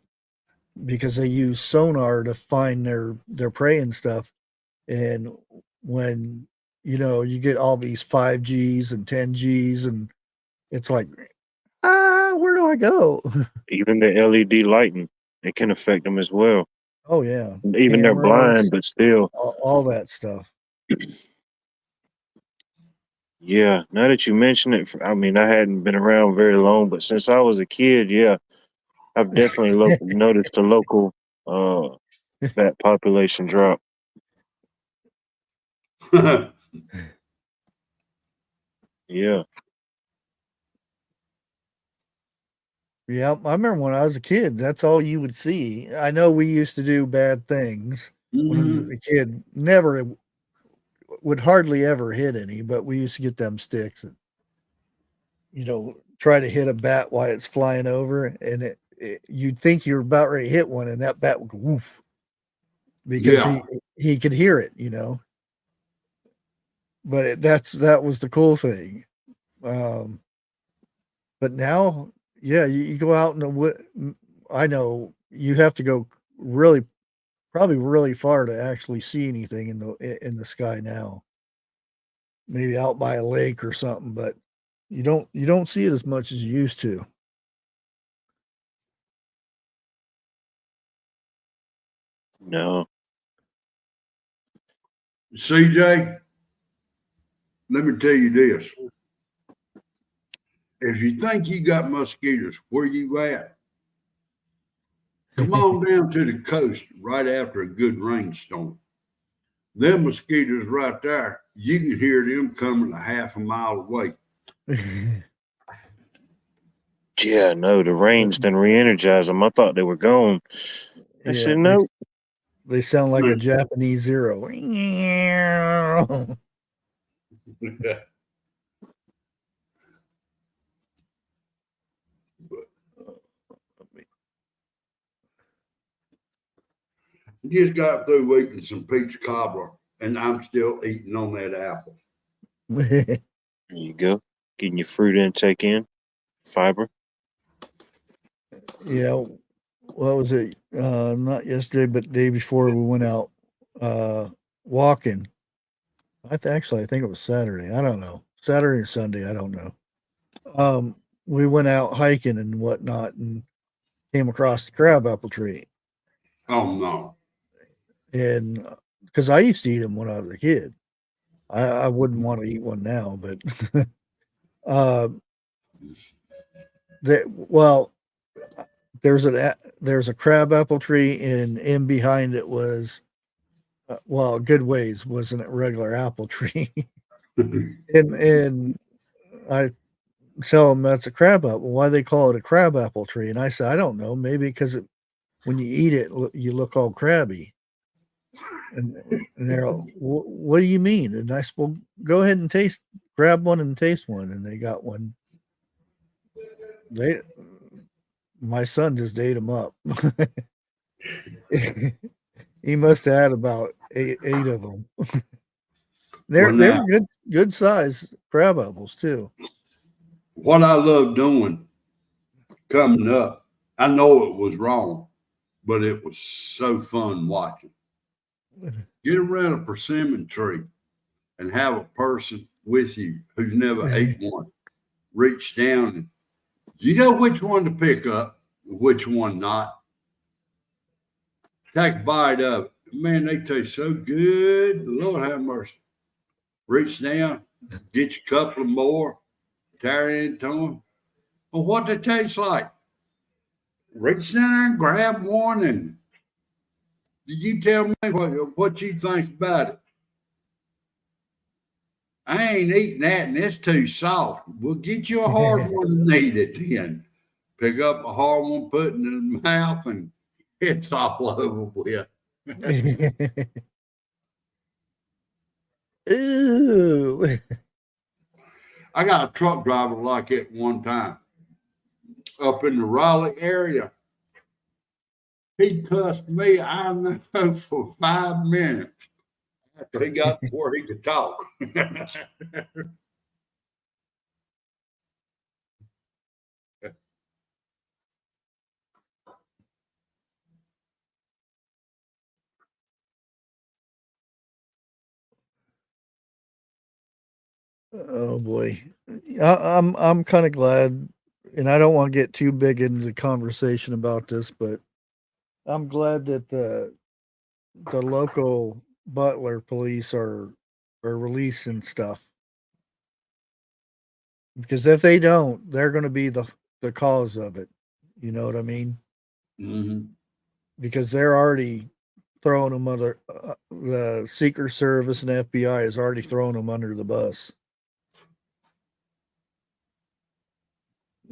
because they use sonar to find their prey and stuff. And when you get all these 5Gs and 10Gs, and it's like, where do I go? Even the LED lighting, it can affect them as well. Oh yeah, Even they're cameras, blind, but still. all that stuff. Yeah, now that you mention it, I mean, I hadn't been around very long, but since I was a kid, yeah, I've definitely noticed the local bat population drop. Yeah, Yeah, I remember when I was a kid, that's all you would see. I know we used to do bad things when I was a kid. Never would hardly ever hit any, but we used to get them sticks and try to hit a bat while it's flying over, and you'd think you're about ready to hit one, and that bat would go woof. because Yeah. he could hear it, you know. But that was the cool thing. But now, yeah, you go out in the I know you have to go probably really far to actually see anything in the sky now. Maybe out by a lake or something, but you don't see it as much as you used to. No. CJ, let me tell you this. If you think you got mosquitoes, where you at? Come on down to the coast right after a good rainstorm. Them mosquitoes right there, you can hear them coming a half a mile away. Yeah, no, the rain's done re-energized them. I thought they were gone. I Yeah, said, no. they sound like a Japanese zero. Just got through eating some peach cobbler, and I'm still eating on that apple. There you go. Getting your fruit intake in, fiber. Yeah, what was it? Not yesterday, but the day before we went out walking. Actually, I think it was Saturday. I don't know. Saturday or Sunday, I don't know. We went out hiking and whatnot and came across the crabapple tree. Oh no. And because I used to eat them when I was a kid. I wouldn't want to eat one now, but well, there's a crabapple tree, and in behind it was well, good ways wasn't a regular apple tree, and I tell them that's a crabapple. Why they call it a crabapple tree? And I said I don't know. Maybe because when you eat it, you look all crabby. And they're all, what do you mean? And I said, well, go ahead and grab one and taste one. And they got one. My son just ate them up. He must have had about eight of them. They were good size crab apples too. What I love doing coming up, I know it was wrong, but it was so fun watching. Get around a persimmon tree and have a person with you who's never ate one reach down and you know which one to pick up, which one not. Take a bite of it. Man, they taste so good. Lord have mercy. Reach down, get you a couple of more, tear into them. Well, what they taste like? Reach down there and grab one and you tell me what you think about it. I ain't eating that and it's too soft. We'll get you a hard one and eat it then. Pick up a hard one, put it in the mouth, and it's all over with. Ooh. I got a truck driver like it one time up in the Raleigh area. He cussed me, I know, for 5 minutes after he got to where he could talk. Oh boy, I'm kind of glad, and I don't want to get too big into the conversation about this, but I'm glad that the local Butler police are releasing stuff, because if they don't, they're going to be the cause of it. You know what I mean? Mm-hmm. Because they're already throwing them under the Secret Service and FBI is already throwing them under the bus.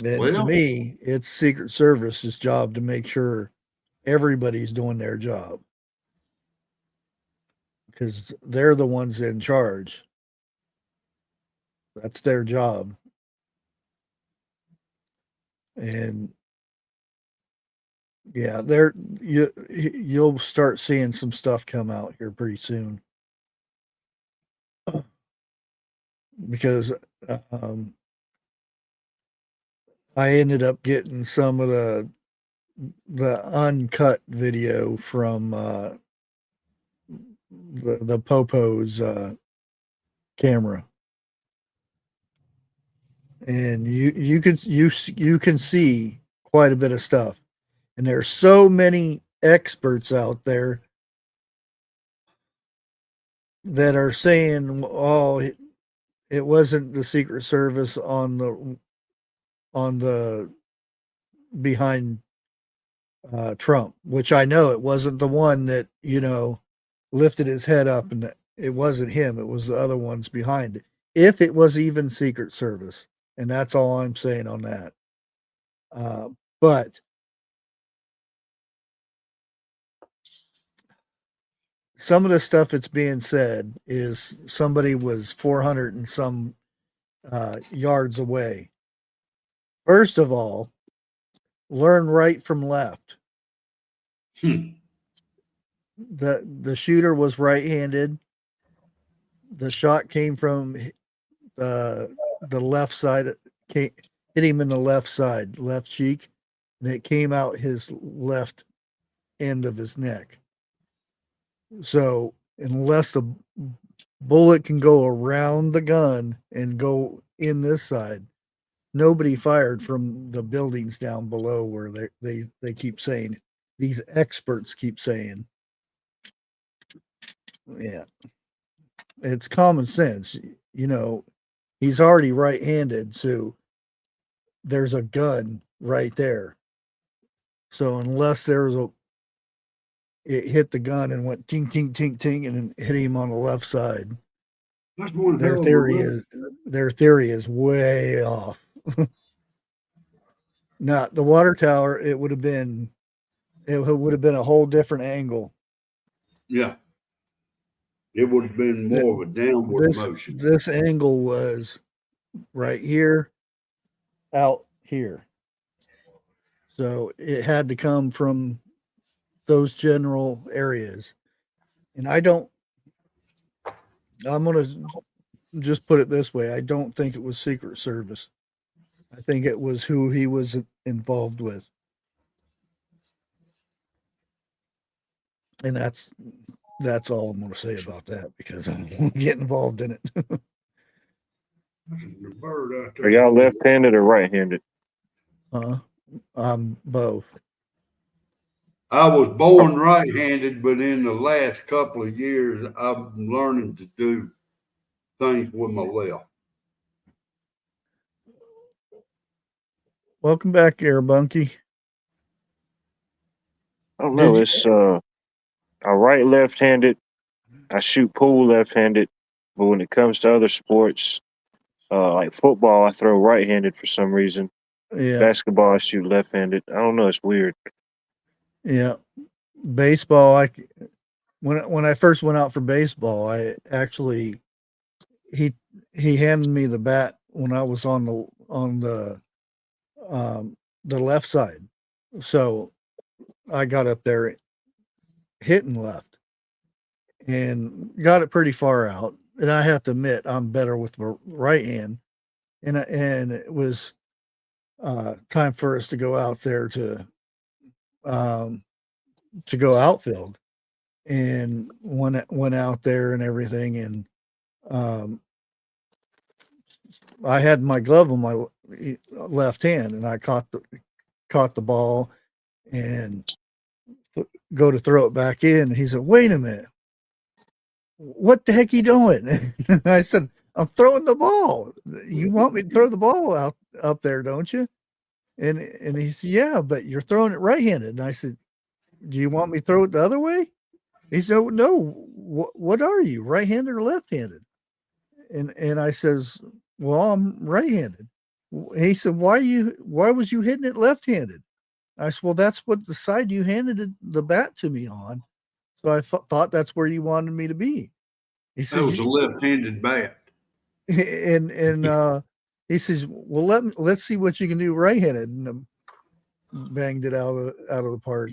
And to me, it's Secret Service's job to make sure everybody's doing their job, because they're the ones in charge. That's their job. And Yeah, you'll start seeing some stuff come out here pretty soon because I ended up getting some of the uncut video from the Popo's camera, and you can see quite a bit of stuff, and there's so many experts out there that are saying, "Oh, it wasn't the Secret Service on the behind Trump," which I know it wasn't the one that lifted his head up, and it wasn't him. It was the other ones behind it. If it was even Secret Service, and that's all I'm saying on that. But some of the stuff that's being said is somebody was 400 and some yards away. First of all, learn right from left. The shooter was right-handed. The shot came from the left side, hit him in the left side, left cheek, and it came out his left end of his neck. So unless the bullet can go around the gun and go in this side, nobody fired from the buildings down below where they keep saying, these experts keep saying. Yeah. It's common sense. He's already right-handed, so there's a gun right there. So unless it hit the gun and went ting, ting, ting, ting, and hit him on the left side, That's one their hell of a theory is way off. Not the water tower. It would have been a whole different angle. Yeah. It would have been more of a downward motion. This angle was right here, out here. So it had to come from those general areas. And I'm going to just put it this way. I don't think it was Secret Service. I think it was who he was involved with. And that's all I'm going to say about that because I won't get involved in it. Are y'all left-handed or right-handed? Both. I was born right-handed, but in the last couple of years, I'm learning to do things with my left. Welcome back, Air Bunky. I don't know. It's I right left-handed. I shoot pool left-handed, but when it comes to other sports, like football, I throw right-handed for some reason. Yeah. Basketball, I shoot left-handed. I don't know. It's weird. Yeah. Baseball, when I first went out for baseball, I actually he handed me the bat when I was on the left side. So I got up there hitting left and got it pretty far out. And I have to admit, I'm better with my right hand. And it was time for us to go out there to go outfield, and went out there and everything. And I had my glove on my left hand, and I caught the ball and go to throw it back in. And he said, "Wait a minute, what the heck are you doing?" And I said, "I'm throwing the ball. You want me to throw the ball up there, don't you?" And he said, "Yeah, but you're throwing it right-handed." And I said, "Do you want me to throw it the other way?" He said, "No, what are you, right-handed or left-handed?" And I says, "Well, I'm right-handed." He said, why was you hitting it left-handed?" I said, "Well, that's what the side you handed the bat to me on. So I thought that's where you wanted me to be." He said, "That was a left-handed bat." And he says, "Well, let's see what you can do right-handed." And banged it out of the park.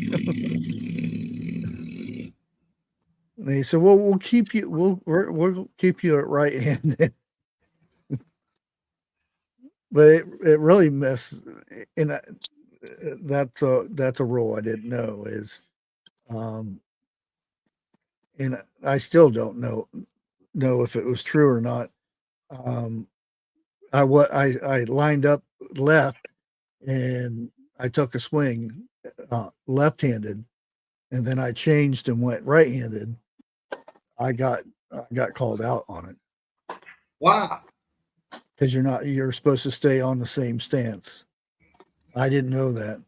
And he said, "Well, we'll keep you. We'll keep you at right-handed." But it really messed. And that's a rule I didn't know is, and I still don't know if it was true or not. I lined up left, and I took a swing left-handed, and then I changed and went right-handed. I got called out on it. Wow. Because you're supposed to stay on the same stance. I didn't know that.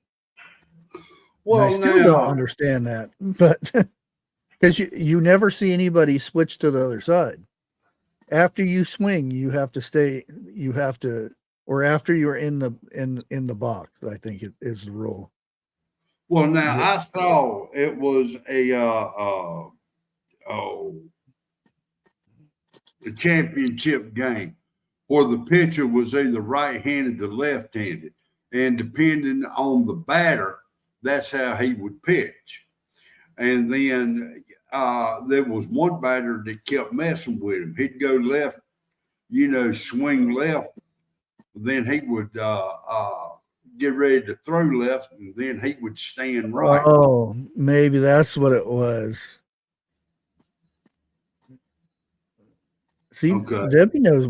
Well, and I still don't understand that, but because you never see anybody switch to the other side. After you swing, you have to stay. You have to, or after you're in the box. I think it is the rule. Well, now I saw it was the championship game where the pitcher was either right-handed or left-handed, and depending on the batter, that's how he would pitch. And then there was one batter that kept messing with him. He'd go left, swing left. Then he would get ready to throw left, and then he would stand right. Oh, maybe that's what it was. See, Okay. Debbie knows.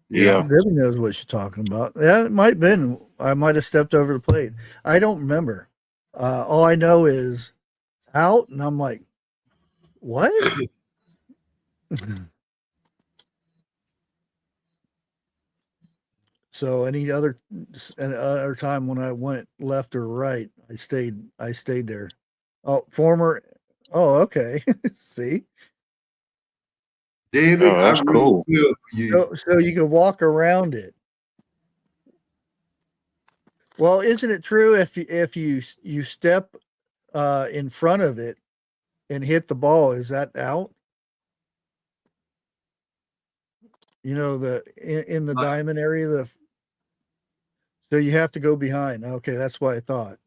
Yeah. Debbie knows what she's talking about. Yeah, it might have been. I might have stepped over the plate. I don't remember. All I know is out, and I'm like, what? So any other time when I went left or right, I stayed there. Oh, okay. See? David, Oh, that's cool. Feel for you. So you can walk around it. Well, isn't it true if you step in front of it and hit the ball, is that out? In the diamond area, so you have to go behind. Okay, that's what I thought.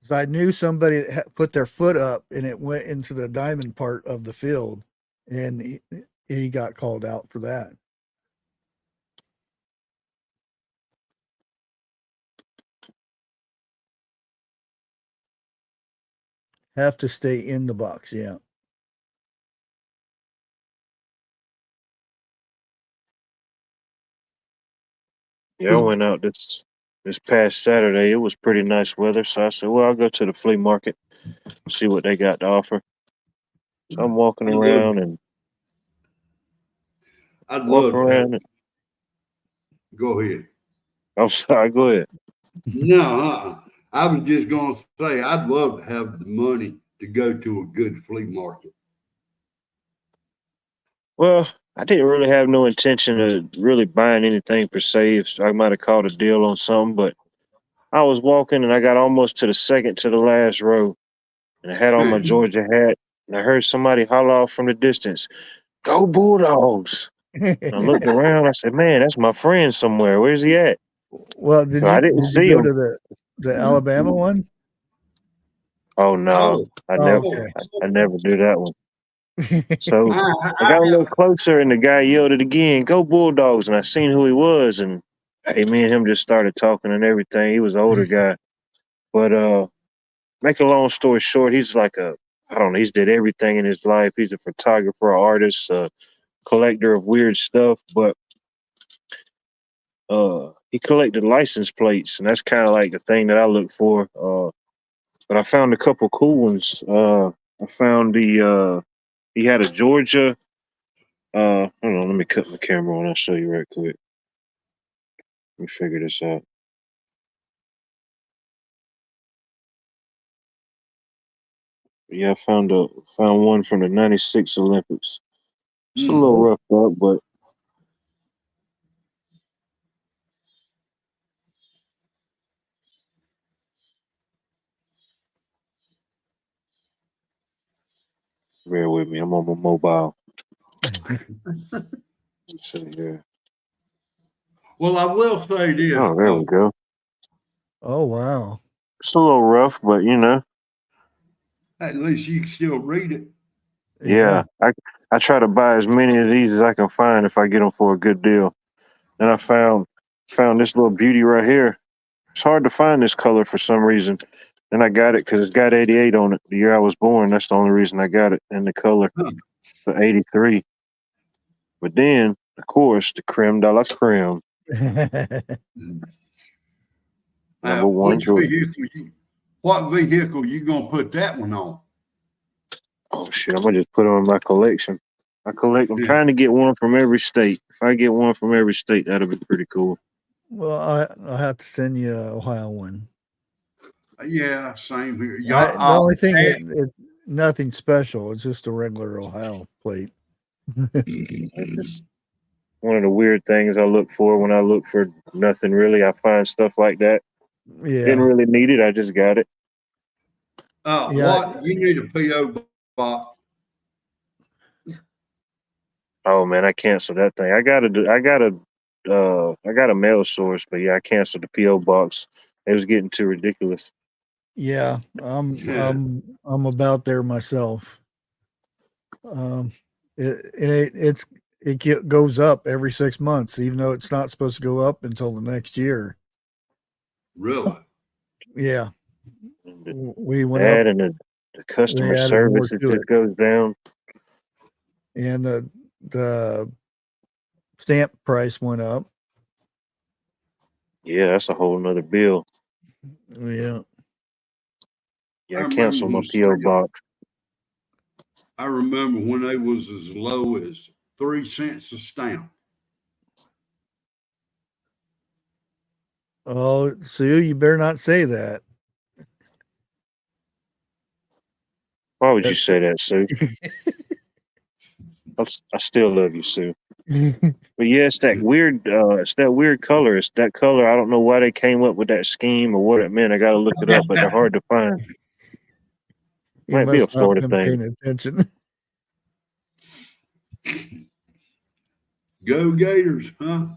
So I knew somebody that put their foot up and it went into the diamond part of the field, and he got called out for that. Have to stay in the box, yeah. Yeah, I went out this past Saturday. It was pretty nice weather, so I said, "Well, I'll go to the flea market, see what they got to offer." So I'm walking around and Go ahead. I'm sorry. Go ahead. No, I was just going to say I'd love to have the money to go to a good flea market. Well, I didn't really have no intention of really buying anything per se. If I might have caught a deal on something, but I was walking and I got almost to the second to the last row, and I had on my Georgia hat, and I heard somebody holler off from the distance, "Go Bulldogs!" And I looked around. I said, "Man, that's my friend somewhere. Where's he at?" Well, did I didn't you see go him. to the Alabama one? Oh no, I never do that one. So I got a little closer, and the guy yelled it again, "Go Bulldogs!" And I seen who he was, and hey, me and him just started talking and everything. He was an older guy, but make a long story short, he's like I don't know, he's did everything in his life. He's a photographer, an artist, a collector of weird stuff, but he collected license plates, and that's kind of like the thing that I look for. But I found a couple cool ones. I found he had a Georgia. Hold on, let me cut my camera on. I'll show you right quick. Let me figure this out. Yeah, I found one from the '96 Olympics. It's a little roughed up, but bear with me. I'm on my mobile. Let's see here. Well, I will say this. Oh, there we go. Oh wow. It's a little rough, but you know, At least you can still read it. yeah. I try to buy as many of these as I can find if I get them for a good deal. And I found this little beauty right here. It's hard to find this color for some reason. And I got it because it's got 88 on it. The year I was born, that's the only reason I got it. And the color Huh. for 83. But then, of course, the creme de la creme. Number one. What vehicle you gonna put that one on? Oh shit! I'm gonna just put it on my collection. I'm Yeah. trying to get one from every state. If I get one from every state, that'll be pretty cool. Well, I'll have to send you a Ohio one. Yeah, same here. The only thing, it's nothing special. It's just a regular Ohio plate. It's just one of the weird things I look for when I look for nothing really. I find stuff like that. Yeah. Didn't really need it. I just got it. What? You need a PO box. Oh man, I canceled that thing. I got a mail source, but yeah, I canceled the PO box. It was getting too ridiculous. Yeah, I'm about there myself. It goes up every 6 months, even though it's not supposed to go up until the next year. Really? Yeah. We went that up, and the customer they added more service it to just goes down. and the stamp price went up. Yeah, that's a whole nother bill. Yeah. Yeah, I canceled my PO box. I remember when they was as low as 3 cents a stamp. Oh, Sue, you better not say that. Why would you say that, Sue? I still love you, Sue. But yeah, it's that weird color. It's that color. I don't know why they came up with that scheme or what it meant. I gotta look it up, but they're hard to find. You Might be a must not Florida been thing. paying attention. Go Gators, huh?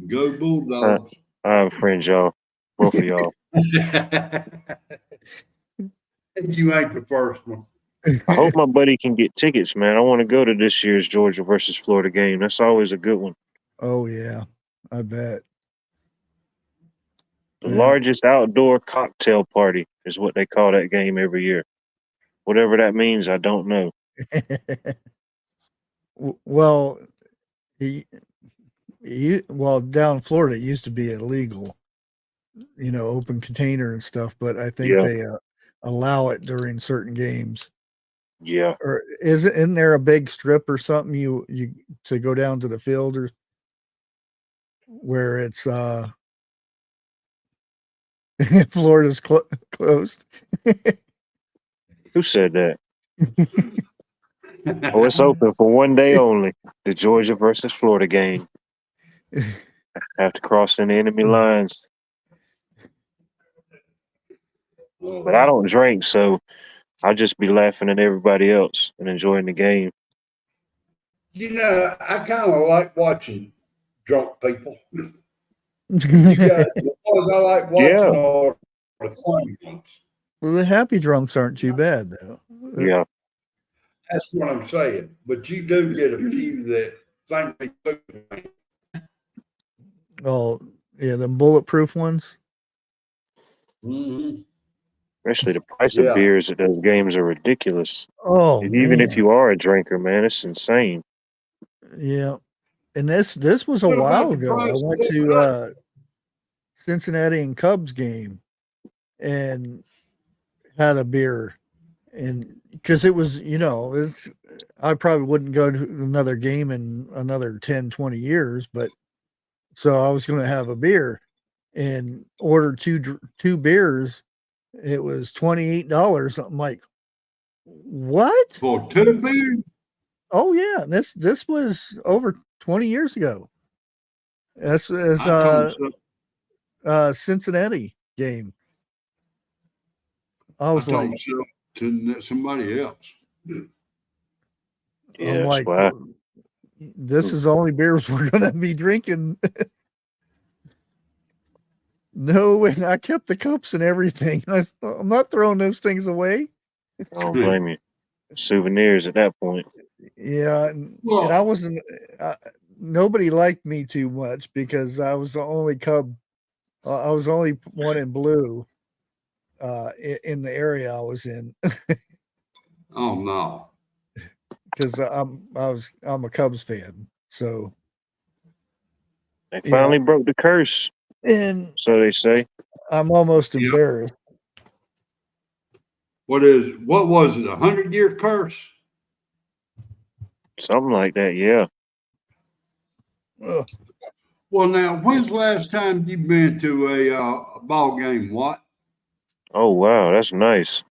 Go Bulldogs. I'm friends, y'all. Both of y'all. You ain't the first one. I hope my buddy can get tickets, man. I want to go to this year's Georgia versus Florida game. That's always a good one. Oh yeah, I bet. The Yeah. largest outdoor cocktail party is what they call that game every year. Whatever that means, I don't know. Well, well, down in Florida, it used to be illegal, open container and stuff, but I think they allow it during certain games. Yeah. Or isn't there a big strip or something you to go down to the field or where it's Florida's closed? Who said that? Oh, it's open for one day only. The Georgia versus Florida game. Have to cross in the enemy lines. But I don't drink, so I'll just be laughing at everybody else and enjoying the game. I kind of like watching drunk people. You guys, the ones I like watching are the funny ones. Well, the happy drunks aren't too bad, though. Yeah. That's what I'm saying. But you do get a few that think they Superman. Oh, yeah, them bulletproof ones. Mm-hmm. Especially the price of beers at those games are ridiculous. Oh, even if you are a drinker, man, it's insane. Yeah. And this was a while ago. I went to Cincinnati and Cubs game and had a beer, and because it was, I probably wouldn't go to another game in another 10, 20 years, but so I was going to have a beer and ordered two beers. It was $28. I'm like, what? For 2 beers? Oh yeah, this was over 20 years ago. That's Cincinnati game. I was like to somebody else. I'm like, this is the only beers we're gonna be drinking. No, and I kept the cups and everything. I'm not throwing those things away. I don't blame you. Souvenirs at that point. Yeah, and Well, I wasn't. Nobody liked me too much because I was the only cub. I was the only one in blue in the area I was in oh no. because I'm a Cubs fan. So They yeah, finally broke the curse, and so they say. I'm almost Yeah. embarrassed. What was it? 100-year curse? Something like that, yeah. Ugh. Well, now, when's the last time you've been to a ball game? What? Oh wow, that's nice.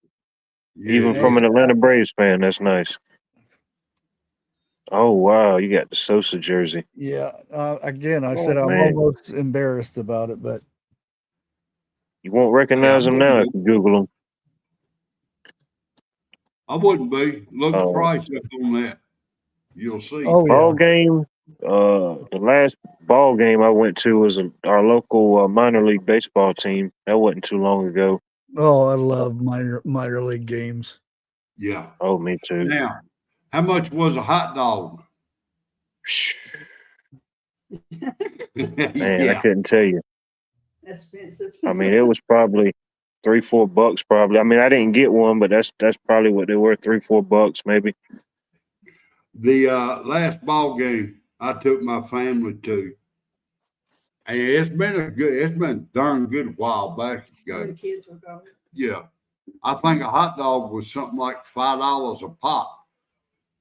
Even Yeah. from an Atlanta Braves fan, that's nice. Oh wow, you got the Sosa jersey. Yeah. Again, I Oh, said I'm man. almost embarrassed about it, but You won't recognize Yeah, them now if you Google them. I wouldn't be. Look the Oh. price up on that. You'll see. oh Ball yeah. game. The last ball game I went to was our local minor league baseball team. That wasn't too long ago. Oh, I love minor league games. Yeah. Oh, me too. Now, how much was a hot dog? Man, I Yeah. couldn't tell you. Expensive. I mean, it was probably $3-4 probably. I mean, I didn't get one, but that's probably what they were, $3-4 maybe. The last ball game I took my family to, and it's been a darn good while back ago. The kids were going. Yeah. I think a hot dog was something like $5 a pop.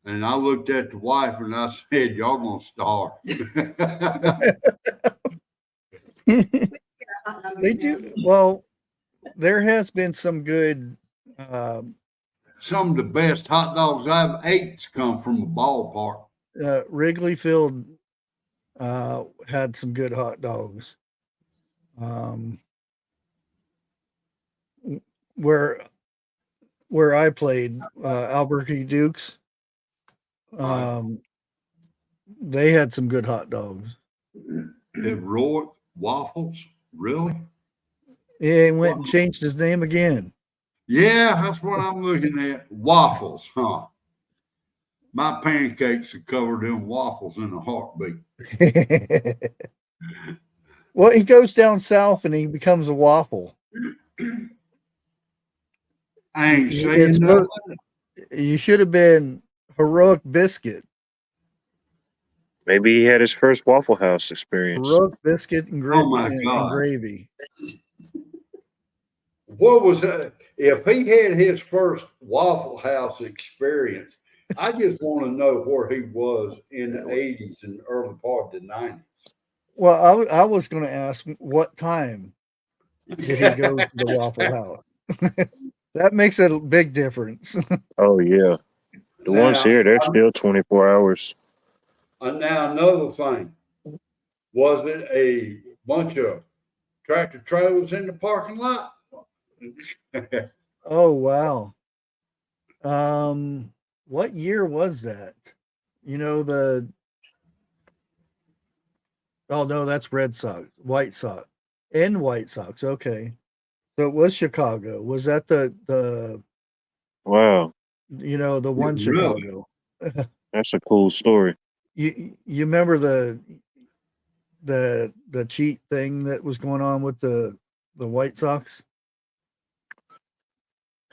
And I looked at the wife and I said, y'all gonna starve. They do well. There has been some good. Some of the best hot dogs I've ate come from a ballpark. Wrigley Field had some good hot dogs. Where I played, Albuquerque Dukes, they had some good hot dogs. Heroic waffles, really? Yeah, he went and changed his name again. Yeah, that's what I'm looking at. Waffles, huh? My pancakes are covered in waffles in a heartbeat. Well, he goes down south and he becomes a waffle. I ain't It's saying supposed- nothing. You should have been Heroic Biscuit. Maybe he had his first Waffle House experience. Heroic Biscuit and, Oh my and God. gravy. What was that? If he had his first Waffle House experience, I just want to know where he was in the 80s and early part of the 90s. Well, I was going to ask what time did he go to the Waffle House? That makes a big difference. Oh, yeah. The ones here, they're still 24 hours. And now another thing, was it a bunch of tractor trailers in the parking lot? Oh, wow. What year was that? You know, oh no, that's Red Sox, White Sox, and White Sox. Okay. So it was Chicago. Was that the Wow. you know, the one Really? Chicago? That's a cool story. You remember the cheat thing that was going on with the White Sox?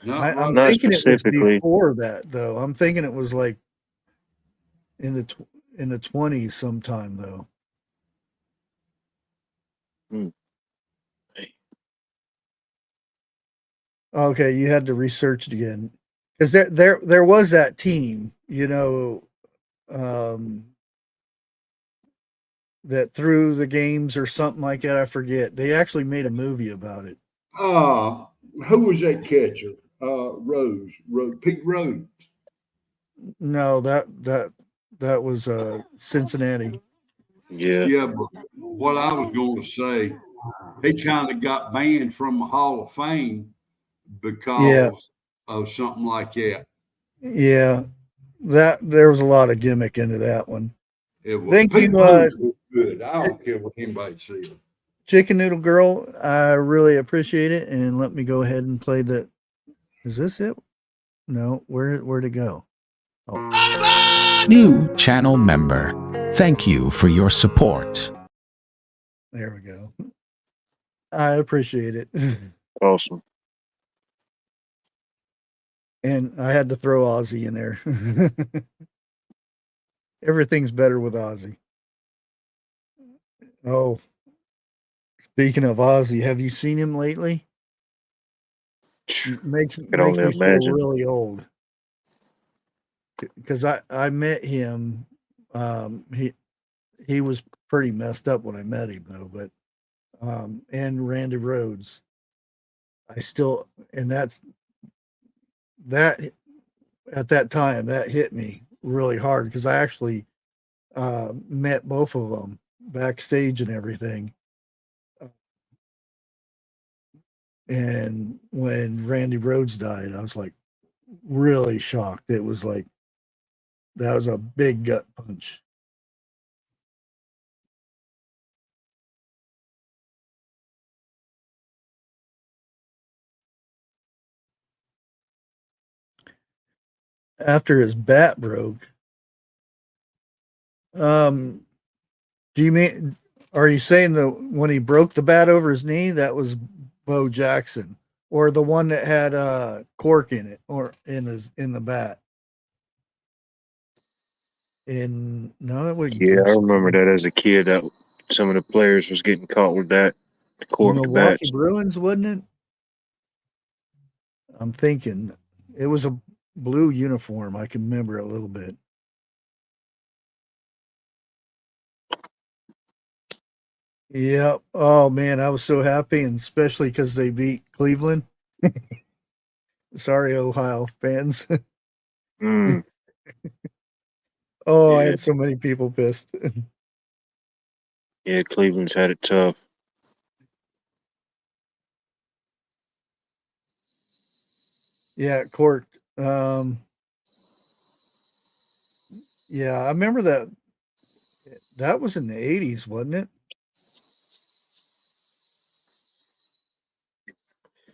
I'm Not thinking it was specifically. before that though. I'm thinking it was like in the 20s sometime though. Okay, you had to research it again because there was that team, you know, that threw the games or something like that. I forget. They actually made a movie about it. Who was that catcher? Rose, Pete Rose. No, that was Cincinnati. Yeah. Yeah, but what I was going to say, he kind of got banned from the Hall of Fame because of something like that. Yeah, that there was a lot of gimmick into that one. It was Thank Pete you. Rose was good. I don't care what anybody says. Chicken Noodle Girl, I really appreciate it. And let me go ahead and play the. Is this it? No, where'd it go? Oh. New channel member. Thank you for your support. There we go. I appreciate it. Awesome. And I had to throw Ozzy in there. Everything's better with Ozzy. Oh, speaking of Ozzy, have you seen him lately? Makes Can only me feel imagine. really old. Because I met him. He was pretty messed up when I met him though, but and Randy Rhoads. I still, and that at that time that hit me really hard because I actually met both of them backstage and everything. And when Randy Rhoads died, I was like really shocked. It was like that was a big gut punch. After his bat broke, do you mean, are you saying when he broke the bat over his knee, that was Bo Jackson, or the one that had cork in it or in the bat? No, that wouldn't Yeah, I kill remember that as a kid. That some of the players was getting caught with that corked Milwaukee bats. Bruins, wasn't it? I'm thinking it was a blue uniform. I can remember a little bit. Yeah. Oh man, I was so happy, and especially because they beat Cleveland. Sorry, Ohio fans. Mm, Oh, I yeah, had so many people pissed. yeah. Cleveland's had it tough. Yeah, Court. Yeah, I remember that. That was in the 80s, wasn't it?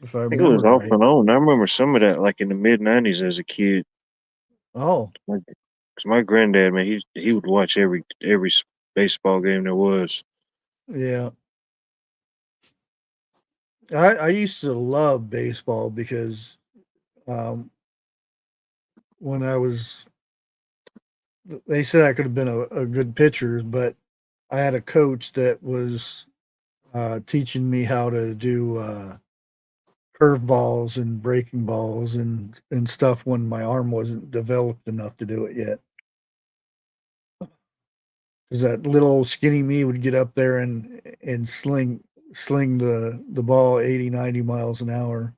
If I I think it was remember off right. and on. I remember some of that, like in the mid-90s as a kid. Oh, Because my granddad, man, he would watch every baseball game there was. yeah. I used to love baseball because um, when I was, they said I could have been a good pitcher, but I had a coach that was teaching me how to do curve balls and breaking balls and stuff when my arm wasn't developed enough to do it yet. Because that little old skinny me would get up there and sling the ball 80, 90 miles an hour.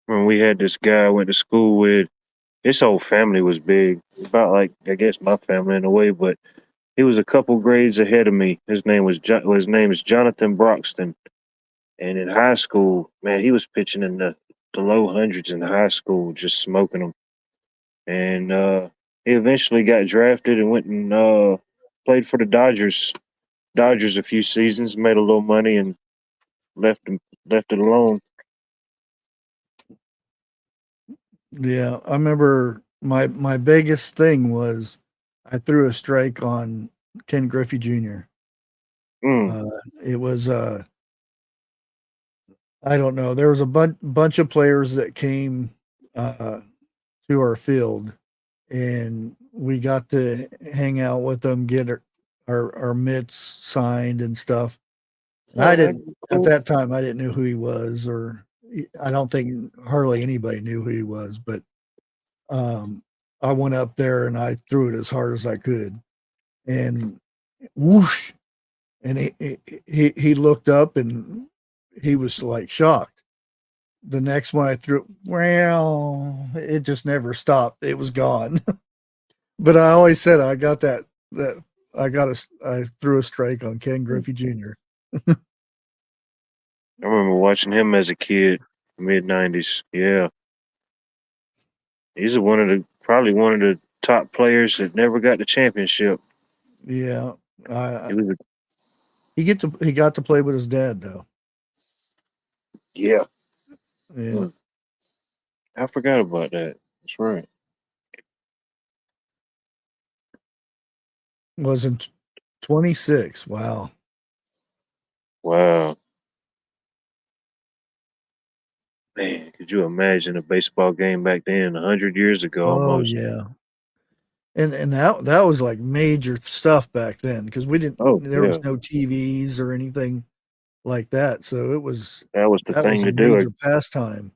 When we had this guy I went to school with, his whole family was big. About like I guess my family in a way, but he was a couple grades ahead of me. His name is Jonathan Broxton. And in high school, man, he was pitching in the low hundreds in high school, just smoking them. And he eventually got drafted and went and played for the Dodgers. Dodgers a few seasons, made a little money, and left it alone. Yeah, I remember my biggest thing was I threw a strike on Ken Griffey Jr. Mm. It was I don't know. There was a bunch of players that came to our field, and we got to hang out with them, get our mitts signed and stuff. And I didn't at that time. I didn't know who he was, or I don't think hardly anybody knew who he was. But I went up there and I threw it as hard as I could, and whoosh! And he looked up and he was like shocked. The next one I threw, well, it just never stopped. It was gone. But I always said I got that I threw a strike on Ken Griffey Jr. I remember watching him as a kid, mid '90s. Yeah, he's one of Probably one of the top players that never got the championship. Yeah. He was He got to play with his dad though. yeah. Yeah. I forgot about that. That's right. Wasn't 26. Wow. Wow. Man, could you imagine a baseball game back then, 100 years ago Oh almost? yeah. And that was like major stuff back then because Oh, there yeah. was no TVs or anything like that. So That was the that was thing a to do. major pastime.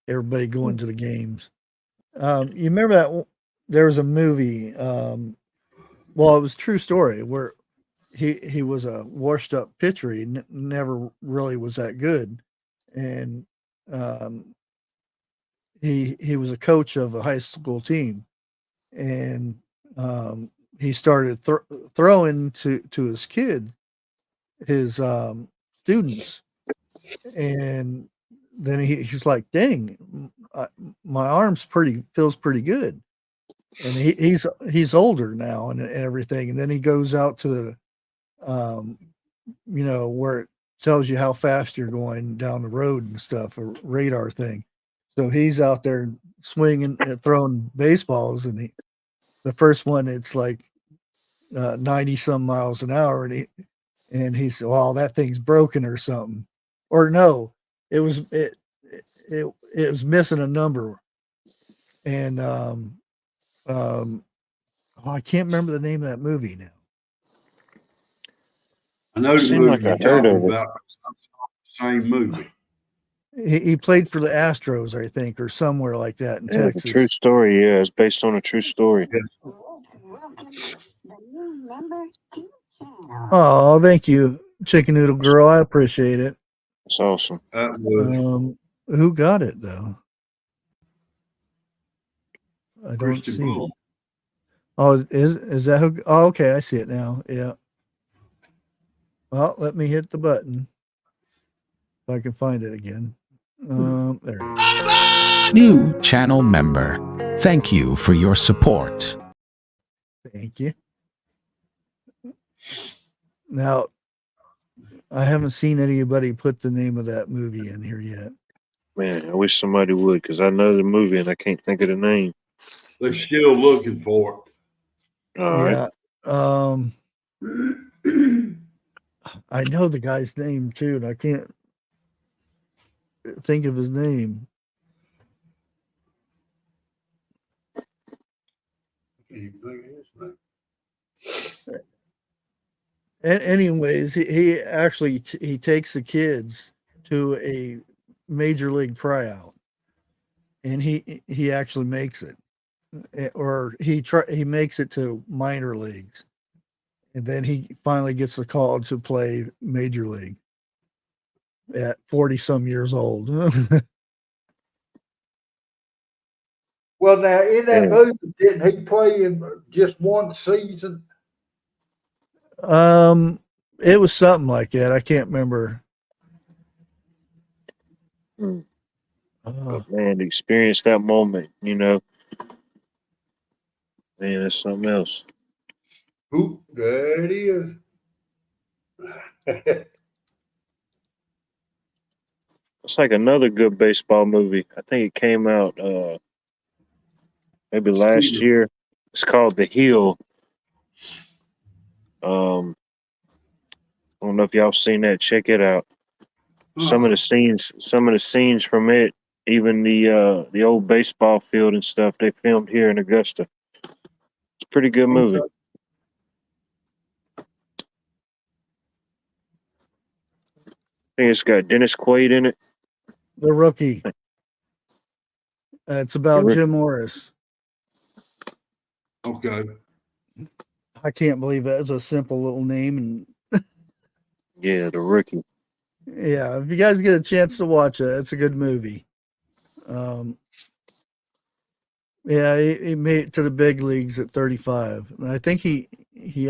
Everybody going to the games. You remember that there was a movie, well, it was a true story where he was a washed up pitcher. He never really was that good. And um, he was a coach of a high school team. And he started throwing to his kid, his students. And then he's like, dang, my arm's feels pretty good. And he's older now and everything. And then he goes out to the, where it tells you how fast you're going down the road and stuff, a radar thing. So he's out there swinging, throwing baseballs, and the first one, it's like 90 some miles an hour, and he said, "Well, that thing's broken or something," or no, it was missing a number, and I can't remember the name of that movie now. I know the Seemed movie like I you're heard talking of it. about. Same movie. He played for the Astros, I think, or somewhere like that in Yeah, the true Texas. story. Yeah, it's based on a true story. Oh, thank you, Chicken Noodle Girl. I appreciate it. It's awesome. That was Who got it though? I don't Christian see. Bull. Oh, is that who? Oh, okay, I see it now. Yeah. Well, let me hit the button if I can find it again. There. New channel member. Thank you for your support. Thank you. Now, I haven't seen anybody put the name of that movie in here yet. Man, I wish somebody would, because I know the movie and I can't think of the name. They're still looking for All right. Yeah. it. I know the guy's name too, and I can't think of his name. Anyways, he actually he takes the kids to a major league tryout, and he actually makes it, or he makes it to minor leagues, and then he finally gets the call to play major league at 40 some years old. Well, now in that Yeah. movie, didn't he play in just one season? It was something like that. I can't remember. But man, to experience that moment, man, that's something else. Who? There it is. It's like another good baseball movie. I think it came out maybe last year. It's called The Hill. I don't know if y'all seen that. Check it out. Some of the scenes from it, even the old baseball field and stuff, they filmed here in Augusta. It's a pretty good movie. Okay. I think it's got Dennis Quaid in it. The Rookie. It's about Jim Morris. Okay. I can't believe that's a simple little name. And Yeah, The Rookie. yeah, if you guys get a chance to watch it, it's a good movie. Yeah, he made it to the big leagues at 35. And I think he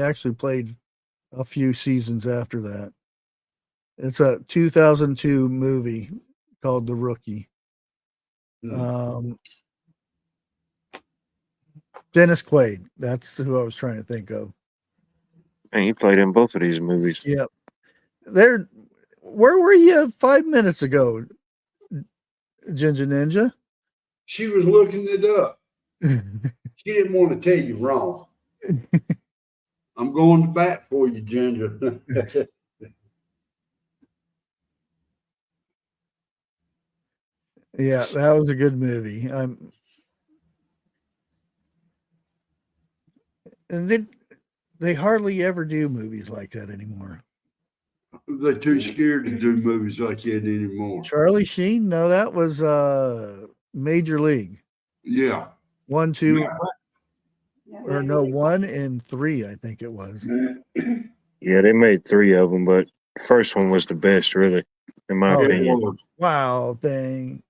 actually played a few seasons after that. It's a 2002 movie called The Rookie. Dennis Quaid. That's who I was trying to think of. And he played in both of these movies. Yep. Where were you 5 minutes ago, Ginger Ninja? She was looking it up. She didn't want to tell you wrong. I'm going to bat for you, Ginger. Yeah, that was a good movie. And they hardly ever do movies like that anymore. They're too scared to do movies like that anymore. Charlie Sheen? No, that was Major League. Yeah. 1, 2, Yeah. or no, 1 and 3, I think it was. Yeah, they made 3 of them, but the first one was the best, really, in my opinion. Wow thing.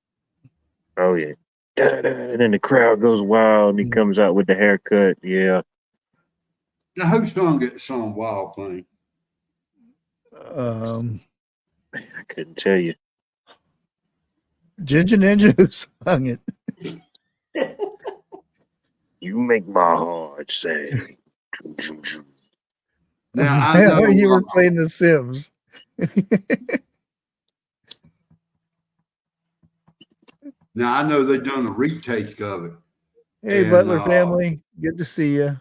Oh yeah. And then the crowd goes wild and he comes out with the haircut. Yeah. Now who sung that song Wild Thing? I couldn't tell you. Ginger Ninja who sung it. You make my heart sing. Now I know you were playing The Sims. Now I know they've done a retake of it. Hey, and, Butler family, good to see you.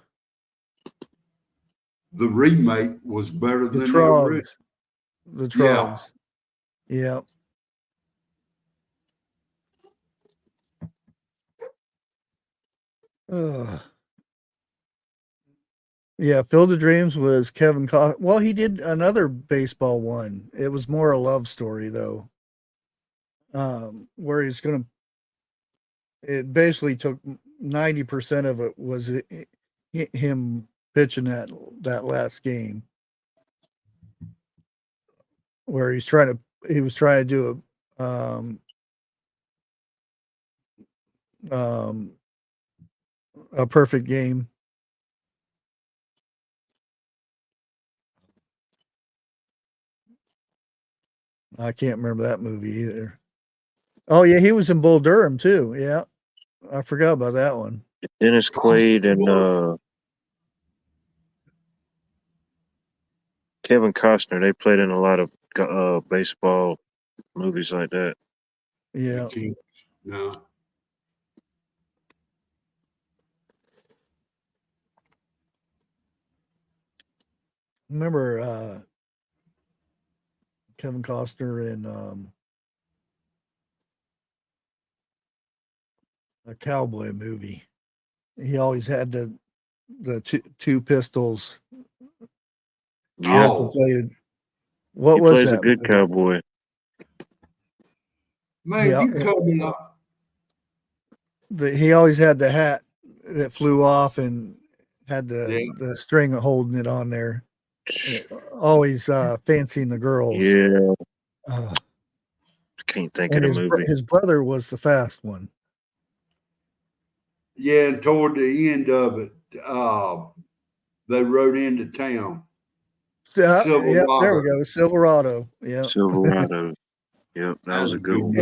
The remake was better The than Trogs. The Yeah. Trogs. Yeah. Yeah, Field of Dreams was Kevin Costner. Well, he did another baseball one. It was more a love story though. Where he's gonna. It basically took 90% of it was him pitching that last game, where he was trying to do a perfect game. I can't remember that movie either. Oh yeah, he was in Bull Durham too. Yeah, I forgot about that one. Dennis Quaid and Kevin Costner, they played in a lot of baseball movies like that. Yeah. No. Remember Kevin Costner in a cowboy movie. He always had the two pistols. Yeah. Plated. What he was plays that? a good cowboy. Man, Yeah, you covered up. He always had the hat that flew off and had the string holding it on there. Always fancying the girls. Yeah. Can't think of the movie. His brother was the fast one. Yeah, and toward the end of it, they rode into town. Yeah, there we go. Silverado. Yeah. Silverado. Yep, that was a good one.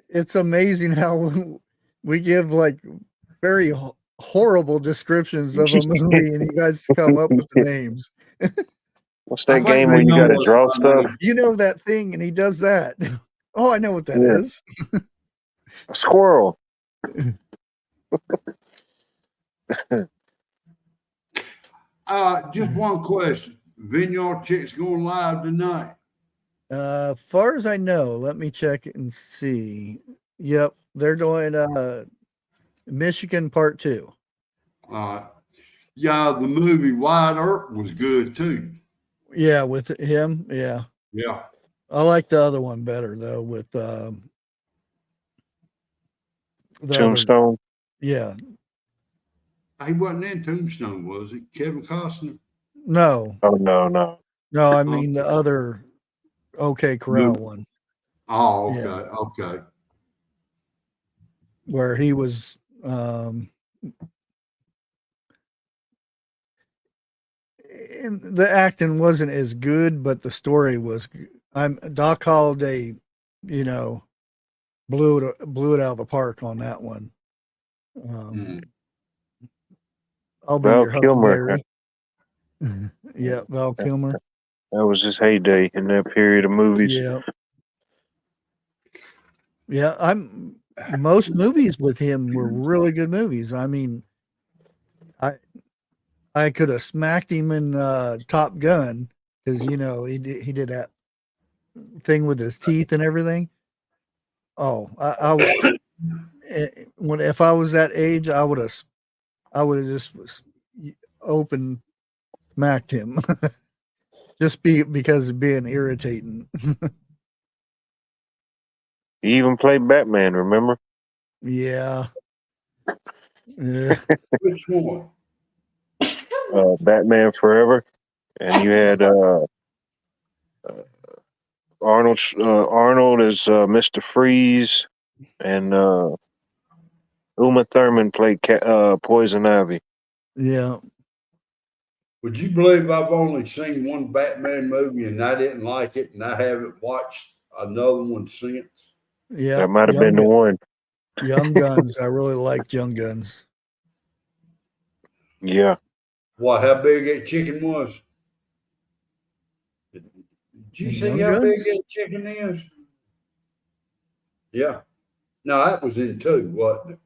It's amazing how we give like very horrible descriptions of a movie, and you guys come up with the names. What's that game where you got to draw stuff? You know that thing, and he does that. Oh, I know what that is. A squirrel. Just one question. Vineyard Chick's going live tonight. Far as I know, let me check and see. Yep, they're doing Michigan Part 2. Yeah, the movie Wide Earp was good too. Yeah, with him. Yeah. Yeah. I like the other one better though, with Tombstone. Yeah. He wasn't in Tombstone, was he? Kevin Costner? No. Oh no. No, I mean the other OK Corral one. Oh, okay. Yeah. Okay. Where he was and the acting wasn't as good, but the story was. Doc Holliday, blew it out of the park on that one. I'll be Val your Kilmer. Huckleberry. Yeah, Val Kilmer. That was his heyday in that period of movies. Yeah. Yeah, most movies with him were really good movies. I mean, I could have smacked him in Top Gun because he did that thing with his teeth and everything. Oh, if I was that age, I would have just open smacked him just because of being irritating. He even played Batman, remember? Yeah. Yeah. Which one? Batman Forever. And you had Arnold as Mr. Freeze, and Uma Thurman played Poison Ivy. Yeah. Would you believe I've only seen one Batman movie and I didn't like it, and I haven't watched another one since? Yeah. That might have been the one. Young Guns. I really liked Young Guns. Yeah. Why, how big that chicken was? Did you see Young how Guns? big that chicken is? Yeah. No, that was in 2, wasn't it?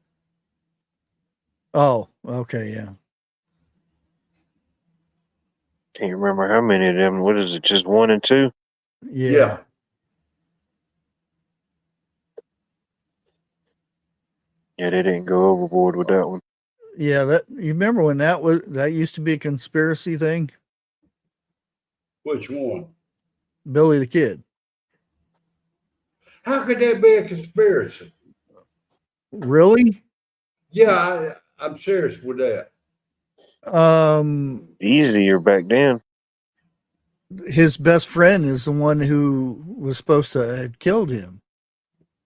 Oh, okay, yeah. Can't remember how many of them. What is it? Just 1 and 2? Yeah. Yeah, they didn't go overboard with that one. Yeah, you remember when that used to be a conspiracy thing? Which one? Billy the Kid. How could that be a conspiracy? Really? Yeah, I'm serious with that. Easier back then. His best friend is the one who was supposed to have killed him,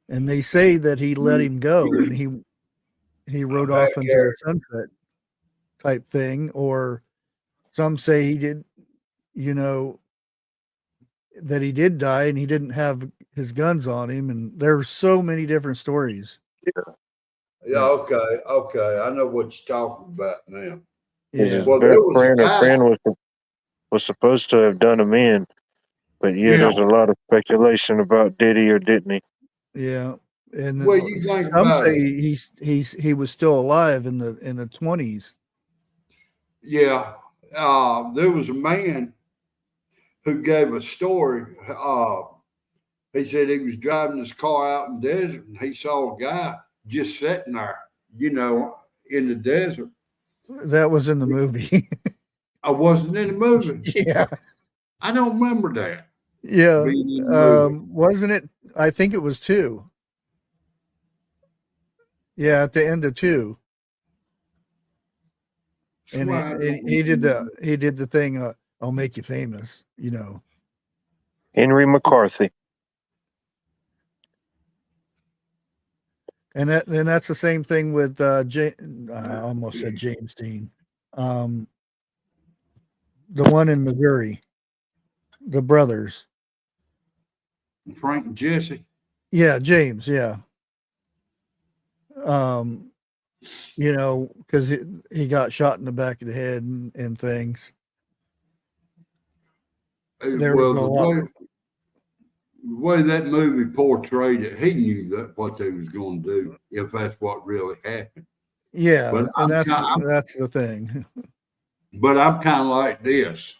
and they say that he let him go, and he rode off into the sunset type thing, or some say he did, that he did die and he didn't have his guns on him, and there's so many different stories. Yeah, okay. I know what you're talking about now. Yeah. His Well, best friend or friend was supposed to have done him in, but there's a lot of speculation about did he or didn't he? Yeah, and well, you think some about say it. he was still alive in the 20s. Yeah, there was a man who gave a story. He said he was driving his car out in the desert and he saw a guy just sitting there, in the desert. That was in the movie. I wasn't in the movie. Yeah. I don't remember that. Yeah. Wasn't it? I think it was 2. Yeah, at the end of 2. And he did the thing, I'll make you famous, Henry McCarthy. And that's the same thing with I almost said James Dean. The one in Missouri. The brothers. Frank and Jesse. Yeah, James, yeah. Because he got shot in the back of the head and things. There was a lot. The way that movie portrayed it, he knew what they was going to do if that's what really happened. Yeah, but and that's the thing. But I'm kind of like this.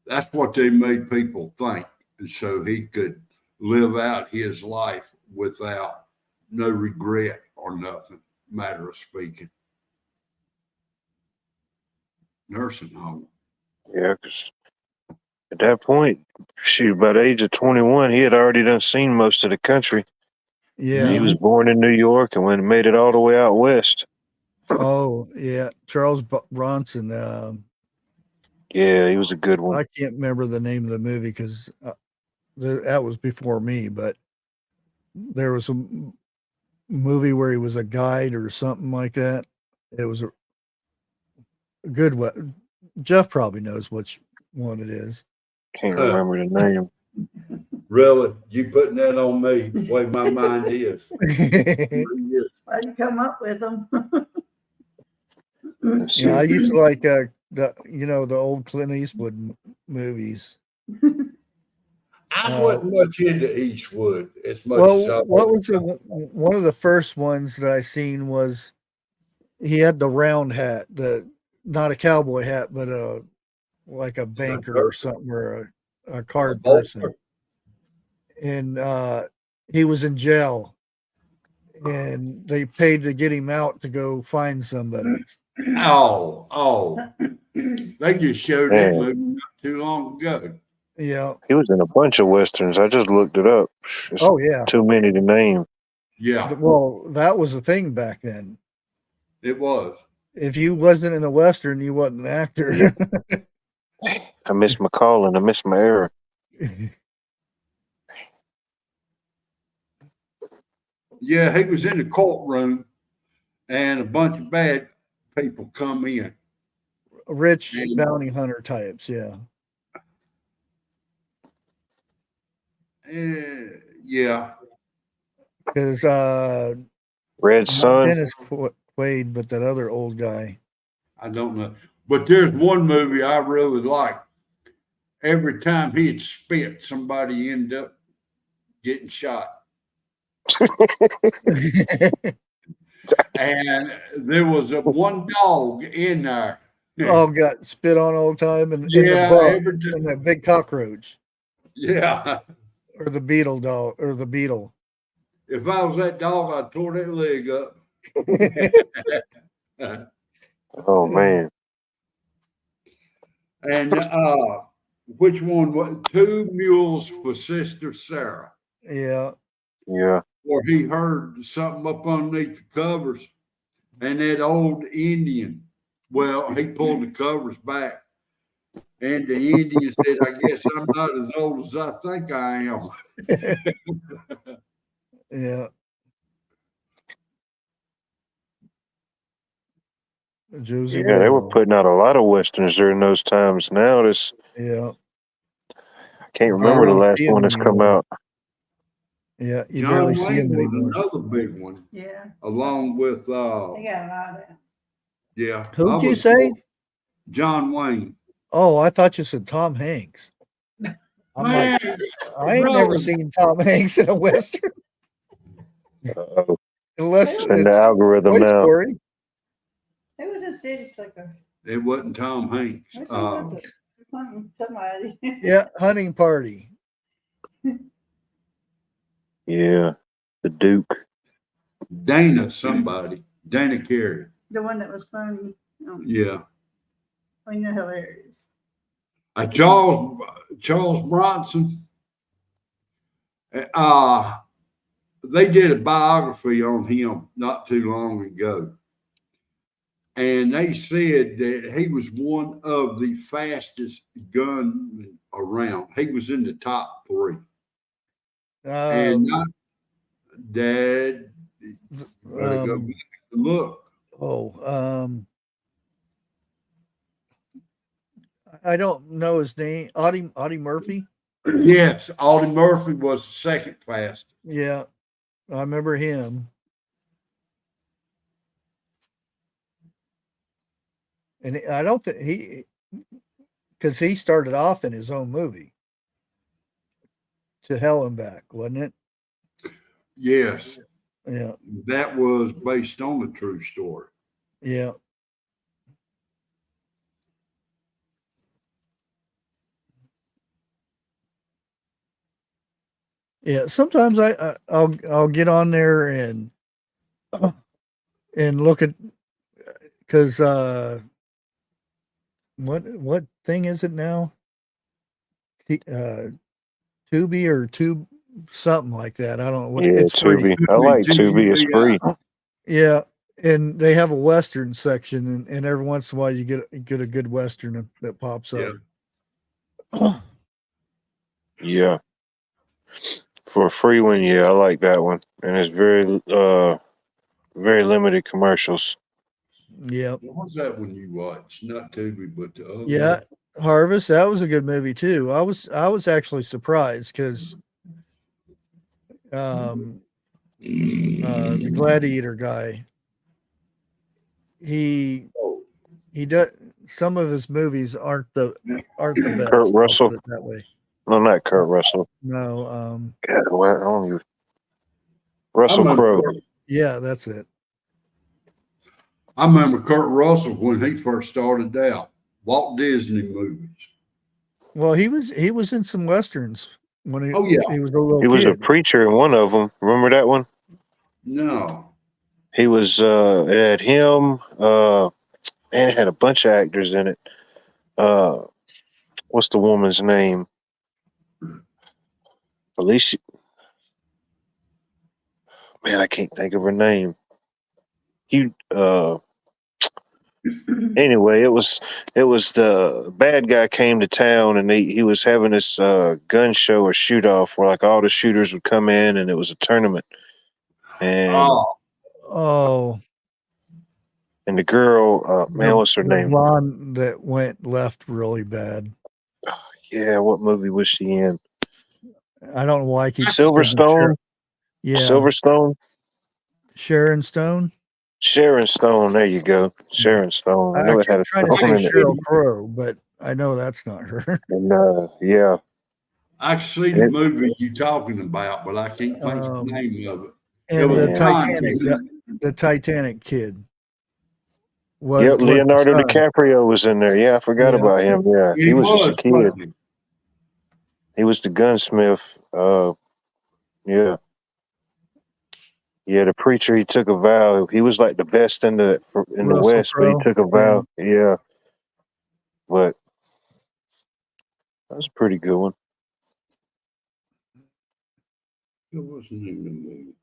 That's what they made people think, so he could live out his life without no regret or nothing, matter of speaking. Nursing home. Yeah, because at that point, by the age of 21, he had already done seen most of the country. Yeah. He was born in New York and made it all the way out west. Oh, yeah. Charles Bronson. Yeah, he was a good one. I can't remember the name of the movie because that was before me, but there was a movie where he was a guide or something like that. It was a good one. Jeff probably knows which one it is. Can't remember the name. Really? You putting that on me the way my mind is. Why'd you come up with them? Yeah, I used to like the old Clint Eastwood movies. I wasn't much into Eastwood as much Well, as I what was one of the first ones that I seen was he had the round hat, not a cowboy hat, but like a banker or something, or a card person. And he was in jail, and they paid to get him out to go find somebody. Oh, they just showed that movie not too long ago. Yeah. He was in a bunch of westerns. I just looked it up. It's Oh yeah. too many to name. Yeah. Well, that was the thing back then. It was. If you wasn't in a western, you wasn't an actor. Yeah. I missed my calling. I missed my era. Yeah, he was in the courtroom, and a bunch of bad people come in. Rich bounty hunter types, yeah. Yeah. Because Red Sun. Dennis Quaid, but that other old guy. I don't know. But there's one movie I really like. Every time he'd spit, somebody ended up getting shot. And there was one dog in there. Oh, got spit on all the time, and Yeah, and that big cockroach. Yeah. Or the beetle dog, or the beetle. If I was that dog, I'd tore that leg up. Oh man. And which one was 2 Mules for Sister Sarah? Yeah. Yeah. Or he heard something up underneath the covers, and that old Indian, well, he pulled the covers back, and the Indian said, I guess I'm not as old as I think I am. Yeah. Josie Yeah, they were Bell. putting out a lot of westerns during those times. Now this, Yeah. I can't remember the last one that's come out. Yeah, you John barely see Wayne him was anymore. another big one. Yeah. Along with They got a lot of. yeah. Who'd you say? John Wayne. Oh, I thought you said Tom Hanks. I'm like, I ain't never seen Tom Hanks in a western. Uh-oh. Unless It's in the it's algorithm Toy now. Story. It was a city slicker. It wasn't Tom Hanks. Which one was it? Somebody. Yeah, Hunting Party. Yeah, the Duke. Dana Carey. The one that was funny. Yeah. I know hilarious. Charles Bronson. They did a biography on him not too long ago. And they said that he was one of the fastest gunmen around. He was in the top 3. And not Dad. Better go back and look. I don't know his name. Audie Murphy. Yes, Audie Murphy was the second fastest. Yeah, I remember him. And I don't think because he started off in his own movie, To Hell and Back, wasn't it? Yes. Yeah. That was based on a true story. Yeah. Yeah. Sometimes I'll get on there and look at, because what thing is it now? Tubi or Tube, something like that. I don't know what. Yeah, it's free. Tubi. I like Tubi. It's free. Yeah, and they have a Western section, and every once in a while you get a good Western that pops up. Yeah. For a free one, yeah, I like that one, and it's very limited commercials. Yeah. What was that one you watched? Not Tubi, but the other. Yeah, Harvest. That was a good movie too. I was actually surprised because the Gladiator guy, he he does. Some of his movies aren't the best. Kurt I'll Russell. put it that way. No, not Kurt Russell. No. God, I don't even. Russell Crowe. Yeah, that's it. I remember Kurt Russell when he first started out. Walt Disney movies. Well, he was in some westerns when he yeah. he was a little He was kid. a preacher in one of them. Remember that one? No. He was. It had him. And it had a bunch of actors in it. What's the woman's name? Alicia. Man, I can't think of her name. Anyway, it was the bad guy came to town and he was having this gun show or shoot off where like all the shooters would come in and it was a tournament. And and the girl, man, what's her the name? blonde that went left really bad. Yeah, what movie was she in? I don't know why I keep Silverstone. Yeah, Silverstone. Sharon Stone. Sharon Stone. There you go, Sharon Stone. I know it had a trying to stone say in Sheryl it. Crow, but I know that's not her. And yeah, I can see the movie you're talking about, but I can't think of the name of it. And was the Titanic kid. Yep, Leonardo DiCaprio was in there. Yeah, I forgot about him. Yeah, he was just a kid. He was the gunsmith. Yeah. Yeah, the preacher, he took a vow. He was like the best in the West, but he took a vow. Yeah. But that was a pretty good one. What was the name of the movie?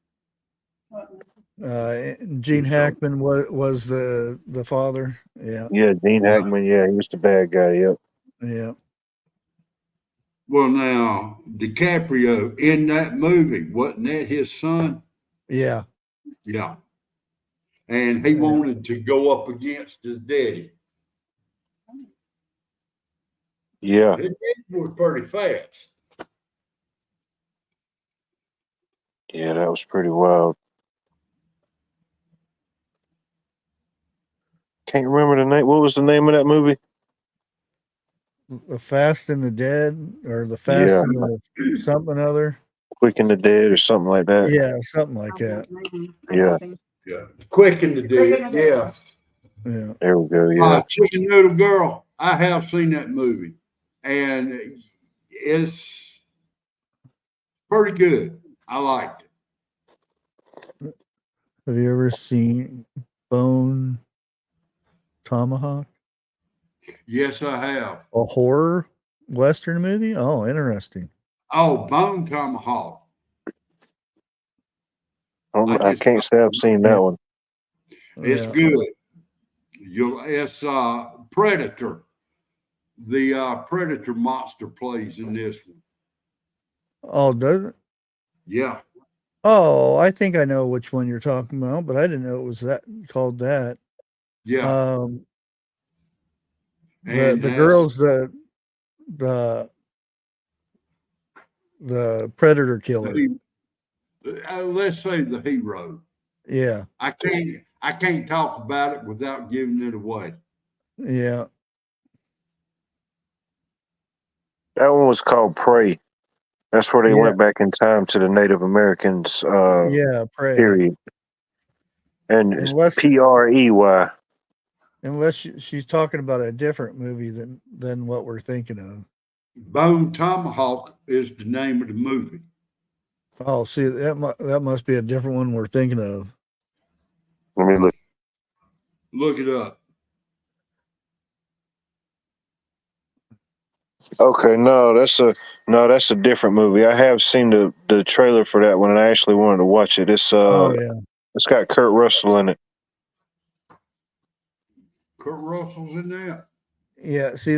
Gene Hackman was the father. Yeah. Yeah, Gene Hackman. Yeah, he was the bad guy. Yep. Yeah. Well, now DiCaprio in that movie, wasn't that his son? Yeah. Yeah. And he wanted to go up against his daddy. Yeah. His daddy was pretty fast. Yeah, that was pretty wild. Can't remember the name. What was the name of that movie? The Fast and the Dead, or the Fast and the something other. Quick and the Dead, or something like that. Yeah, something like that. Yeah. Yeah. Quick and the Dead. Yeah. Yeah. There we go. Yeah. Chicken Noodle Girl. I have seen that movie, and it's pretty good. I liked it. Have you ever seen Bone Tomahawk? Yes, I have. A horror Western movie? Oh, interesting. Oh, Bone Tomahawk. I can't say I've seen that one. It's good. It's Predator. The Predator monster plays in this one. Oh, does it? Yeah. Oh, I think I know which one you're talking about, but I didn't know it was that called that. Yeah. The girl's the predator killer. Let's say the hero. Yeah. I can't talk about it without giving it away. Yeah. That one was called Prey. That's where they went back in time to the Native Americans Prey. period. And it's Prey. Unless she's talking about a different movie than what we're thinking of. Bone Tomahawk is the name of the movie. Oh, see, that must be a different one we're thinking of. Let me look. Look it up. Okay, no, that's a different movie. I have seen the trailer for that one, and I actually wanted to watch it. It's it's got Kurt Russell in it. Kurt Russell's in there. Yeah, see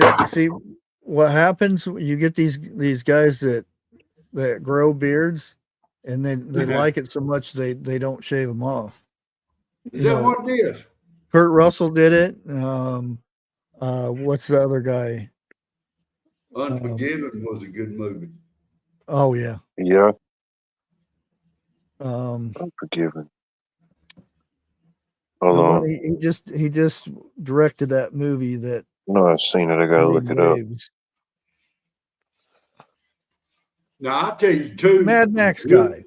what happens? You get these guys that grow beards, and they like it so much they don't shave them off. Is that what it is? Kurt Russell did it. What's the other guy? Unforgiven was a good movie. Oh yeah. Hold The one on. he just directed that movie that No, I've seen it. I gotta made look it up. waves. Now I'll tell you too. Mad Max guy.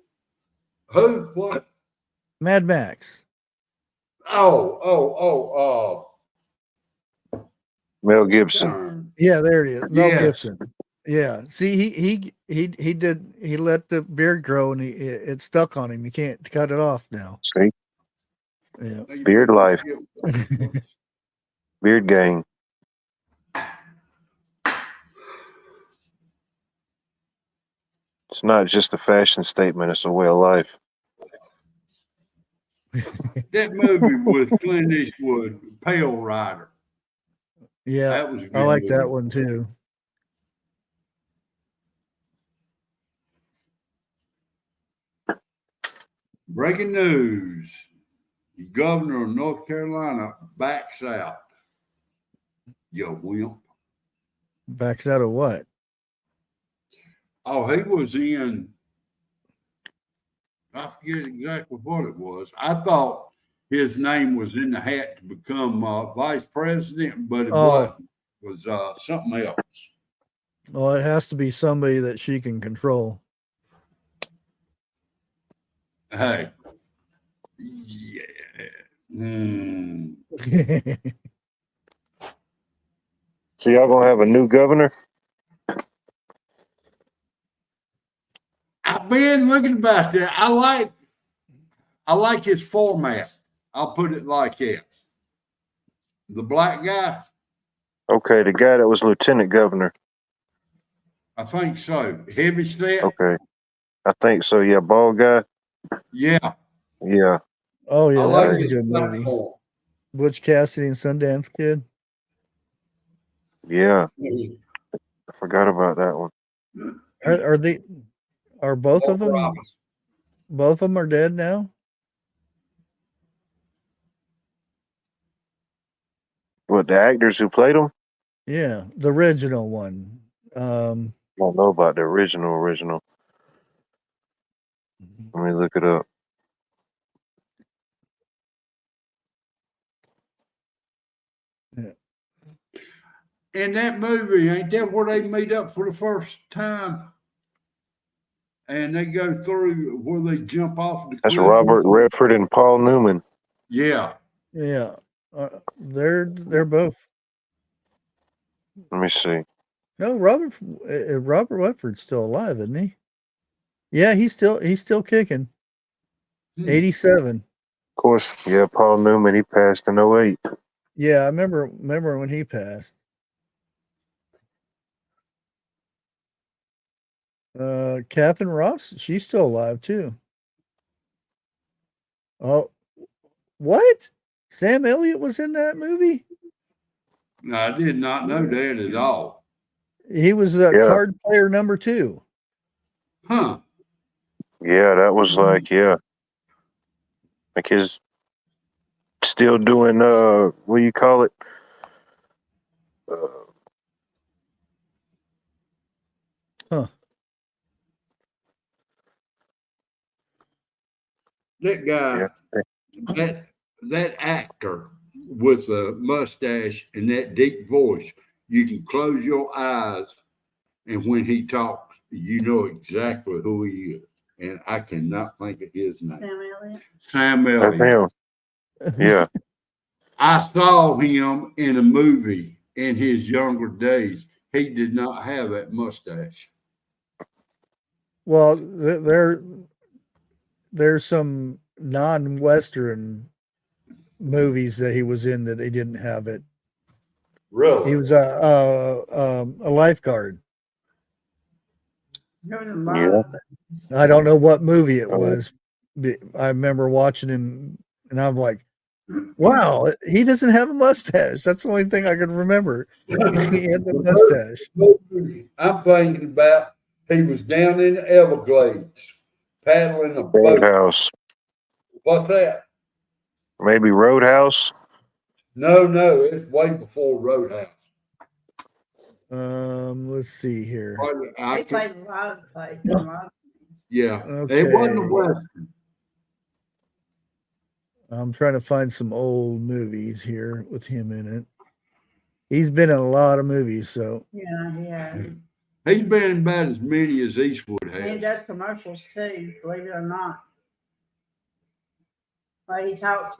Who? What? Mad Max. Mel Gibson. Yeah, there he is. Mel Yeah. Gibson. Yeah. See, he did he let the beard grow and it stuck on him. You can't cut it off now. See, Yeah. Beard Life, Beard Gang. It's not just a fashion statement; it's a way of life. That movie with Clint Eastwood, Pale Rider. Yeah. That was a good I like movie. that one too. Breaking news. The governor of North Carolina backs out. You wimp. Backs out of what? Oh, he was in, I forget exactly what it was. I thought his name was in the hat to become vice president, but it wasn't. It was something else. Well, it has to be somebody that she can control. Hey. Yeah. So y'all gonna have a new governor? I've been looking about that. I like his format. I'll put it like that. The black guy, Okay, the guy that was lieutenant governor. I think so. Heavy set. Okay, I think so. Yeah, bald guy. Yeah. Yeah. Oh yeah, I that like was a his good movie. platform. Butch Cassidy and Sundance Kid. Yeah. I forgot about that one. Are both of them? Robbins. Both of them are dead now. What, the actors who played them? Yeah, the original one. I don't know about the original. Let me look it up. Yeah. In that movie, ain't that where they meet up for the first time? And they go through where they jump off the That's cliff. Robert Redford and Paul Newman. Yeah. Yeah, they're both. Let me see. No, Robert Redford's still alive, isn't he? Yeah, he's still kicking. 87. Of course, yeah, Paul Newman, he passed in 08. Yeah, I remember when he passed. Catherine Ross, she's still alive too. Oh, what? Sam Elliott was in that movie? No, I did not know that at all. He was card player number 2. Huh. Yeah, that was like his still doing what do you call it? That guy, that actor with a mustache and that deep voice, you can close your eyes, and when he talks, you know exactly who he is. And I cannot think of his name. Sam Elliott. Sam That's Elliott. him. Yeah. I saw him in a movie in his younger days. He did not have that mustache. Well, there's some non-Western movies that he was in that he didn't have it. Really? He was a lifeguard. Yeah. I don't know what movie it was. I remember watching him, and I'm like, "Wow, he doesn't have a mustache." That's the only thing I could remember. He had the mustache. I'm thinking about he was down in the Everglades paddling a boat. Roadhouse. What's that? Maybe Roadhouse. No, it's way before Roadhouse. Let's see here. They played a lot of plays. Yeah, Okay. it wasn't a Western. I'm trying to find some old movies here with him in it. He's been in a lot of movies, so Yeah, he has. He's been in about as many as Eastwood And he has. does commercials too, believe it or not. Like he talks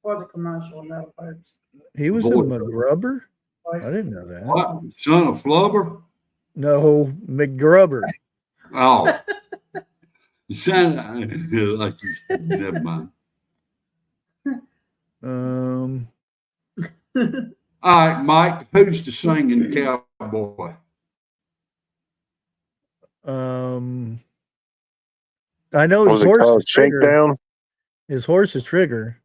for the commercial, in other words. he was in McGrubber. I Voice. didn't know that. What? Son of Flubber? No, McGrubber. Oh. You sound like you. Never mind. All right, Mike, who's the singing cowboy? I know What his was it horse called? is Trigger. Shakedown? His horse is Trigger.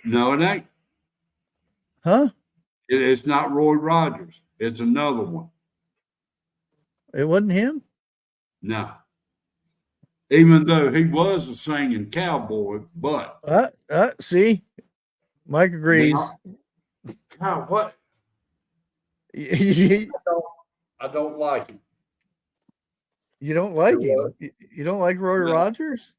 No, it ain't. Huh? It's not Roy Rogers. It's another one. It wasn't him? No. Even though he was a singing cowboy, but see, Mike agrees. God, what? You I don't like him. don't like him? You don't like Roy Rogers?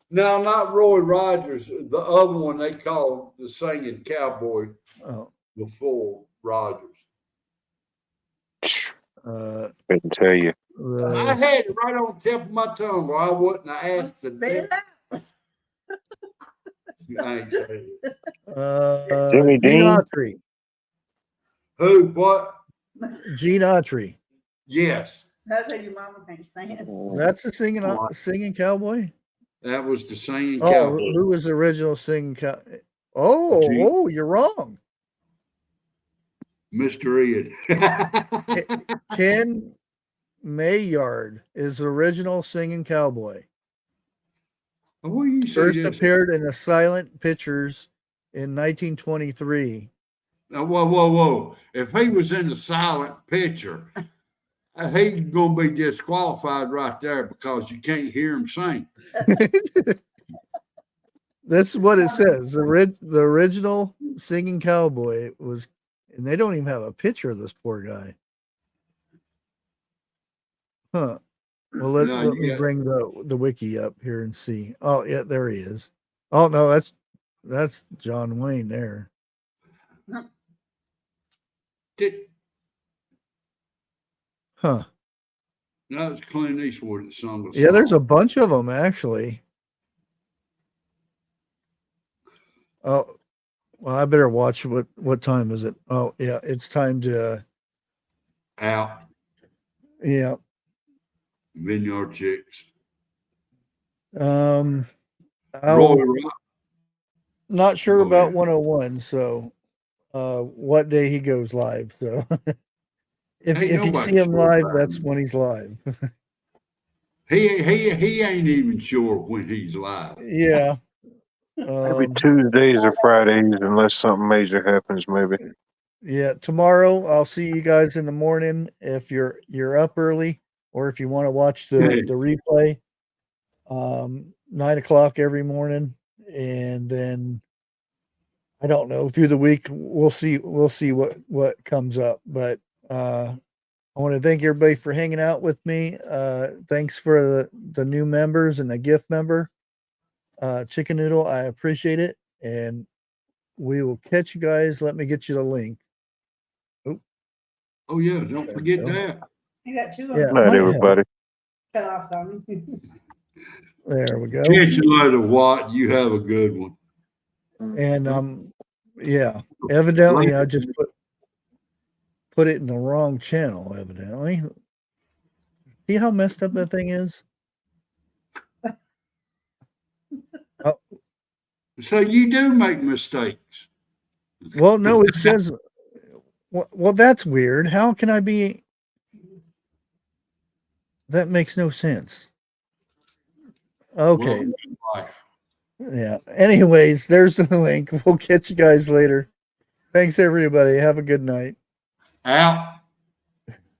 No, not Roy Rogers. The other one they called the singing cowboy before Rogers. Couldn't tell you. I had it right on the tip of my tongue, or I wouldn't have asked the I ain't saying it. Jimmy Gene Dean? Autry. Who? What? Gene Autry. Yes. That's who your mama can't stand. That's the singing cowboy? That was the singing Oh, cowboy. who was the original singing cowboy? Oh, you're wrong. Mr. Ed. Ken Maynard is the original singing cowboy. Oh, you First appeared in the Silent Pictures in 1923. Now, whoa. If he was in the silent picture, he's going to be disqualified right there because you can't hear him sing. That's what it says. The original singing cowboy was, and they don't even have a picture of this poor guy. Huh. Well, let me bring the wiki up here and see. Oh, yeah, there he is. Oh no, that's John Wayne there. Huh. No, it's Clint Eastwood that sung the Yeah, song. there's a bunch of them actually. Oh, well, I better watch what time is it? Oh, yeah, it's time to Out. Yeah. Vineyard Chicks. Not sure about 101, so what day he goes live. So if you see him live, that's when he's live. He ain't even sure when he's live. Yeah. Maybe Tuesdays or Fridays, unless something major happens, maybe. Yeah, tomorrow I'll see you guys in the morning if you're up early, or if you want to watch the replay. 9 o'clock every morning, and then I don't know, through the week we'll see what comes up. But I want to thank everybody for hanging out with me. Thanks for the new members and the gift member, Chicken Noodle. I appreciate it, and we will catch you guys. Let me get you the link. Oh yeah, don't forget that. You got two of Yeah, them. Night, everybody. Cut off on me. There we go. Catch you later, Watt. You have a good one. And yeah, evidently I just put it in the wrong channel. Evidently, see how messed up that thing is. Oh. So you do make mistakes. Well, no, it says. Well, that's weird. How can I be? That makes no sense. Okay. Well, yeah. Anyways, there's the link. We'll catch you guys later. Thanks, everybody. Have a good night. Out.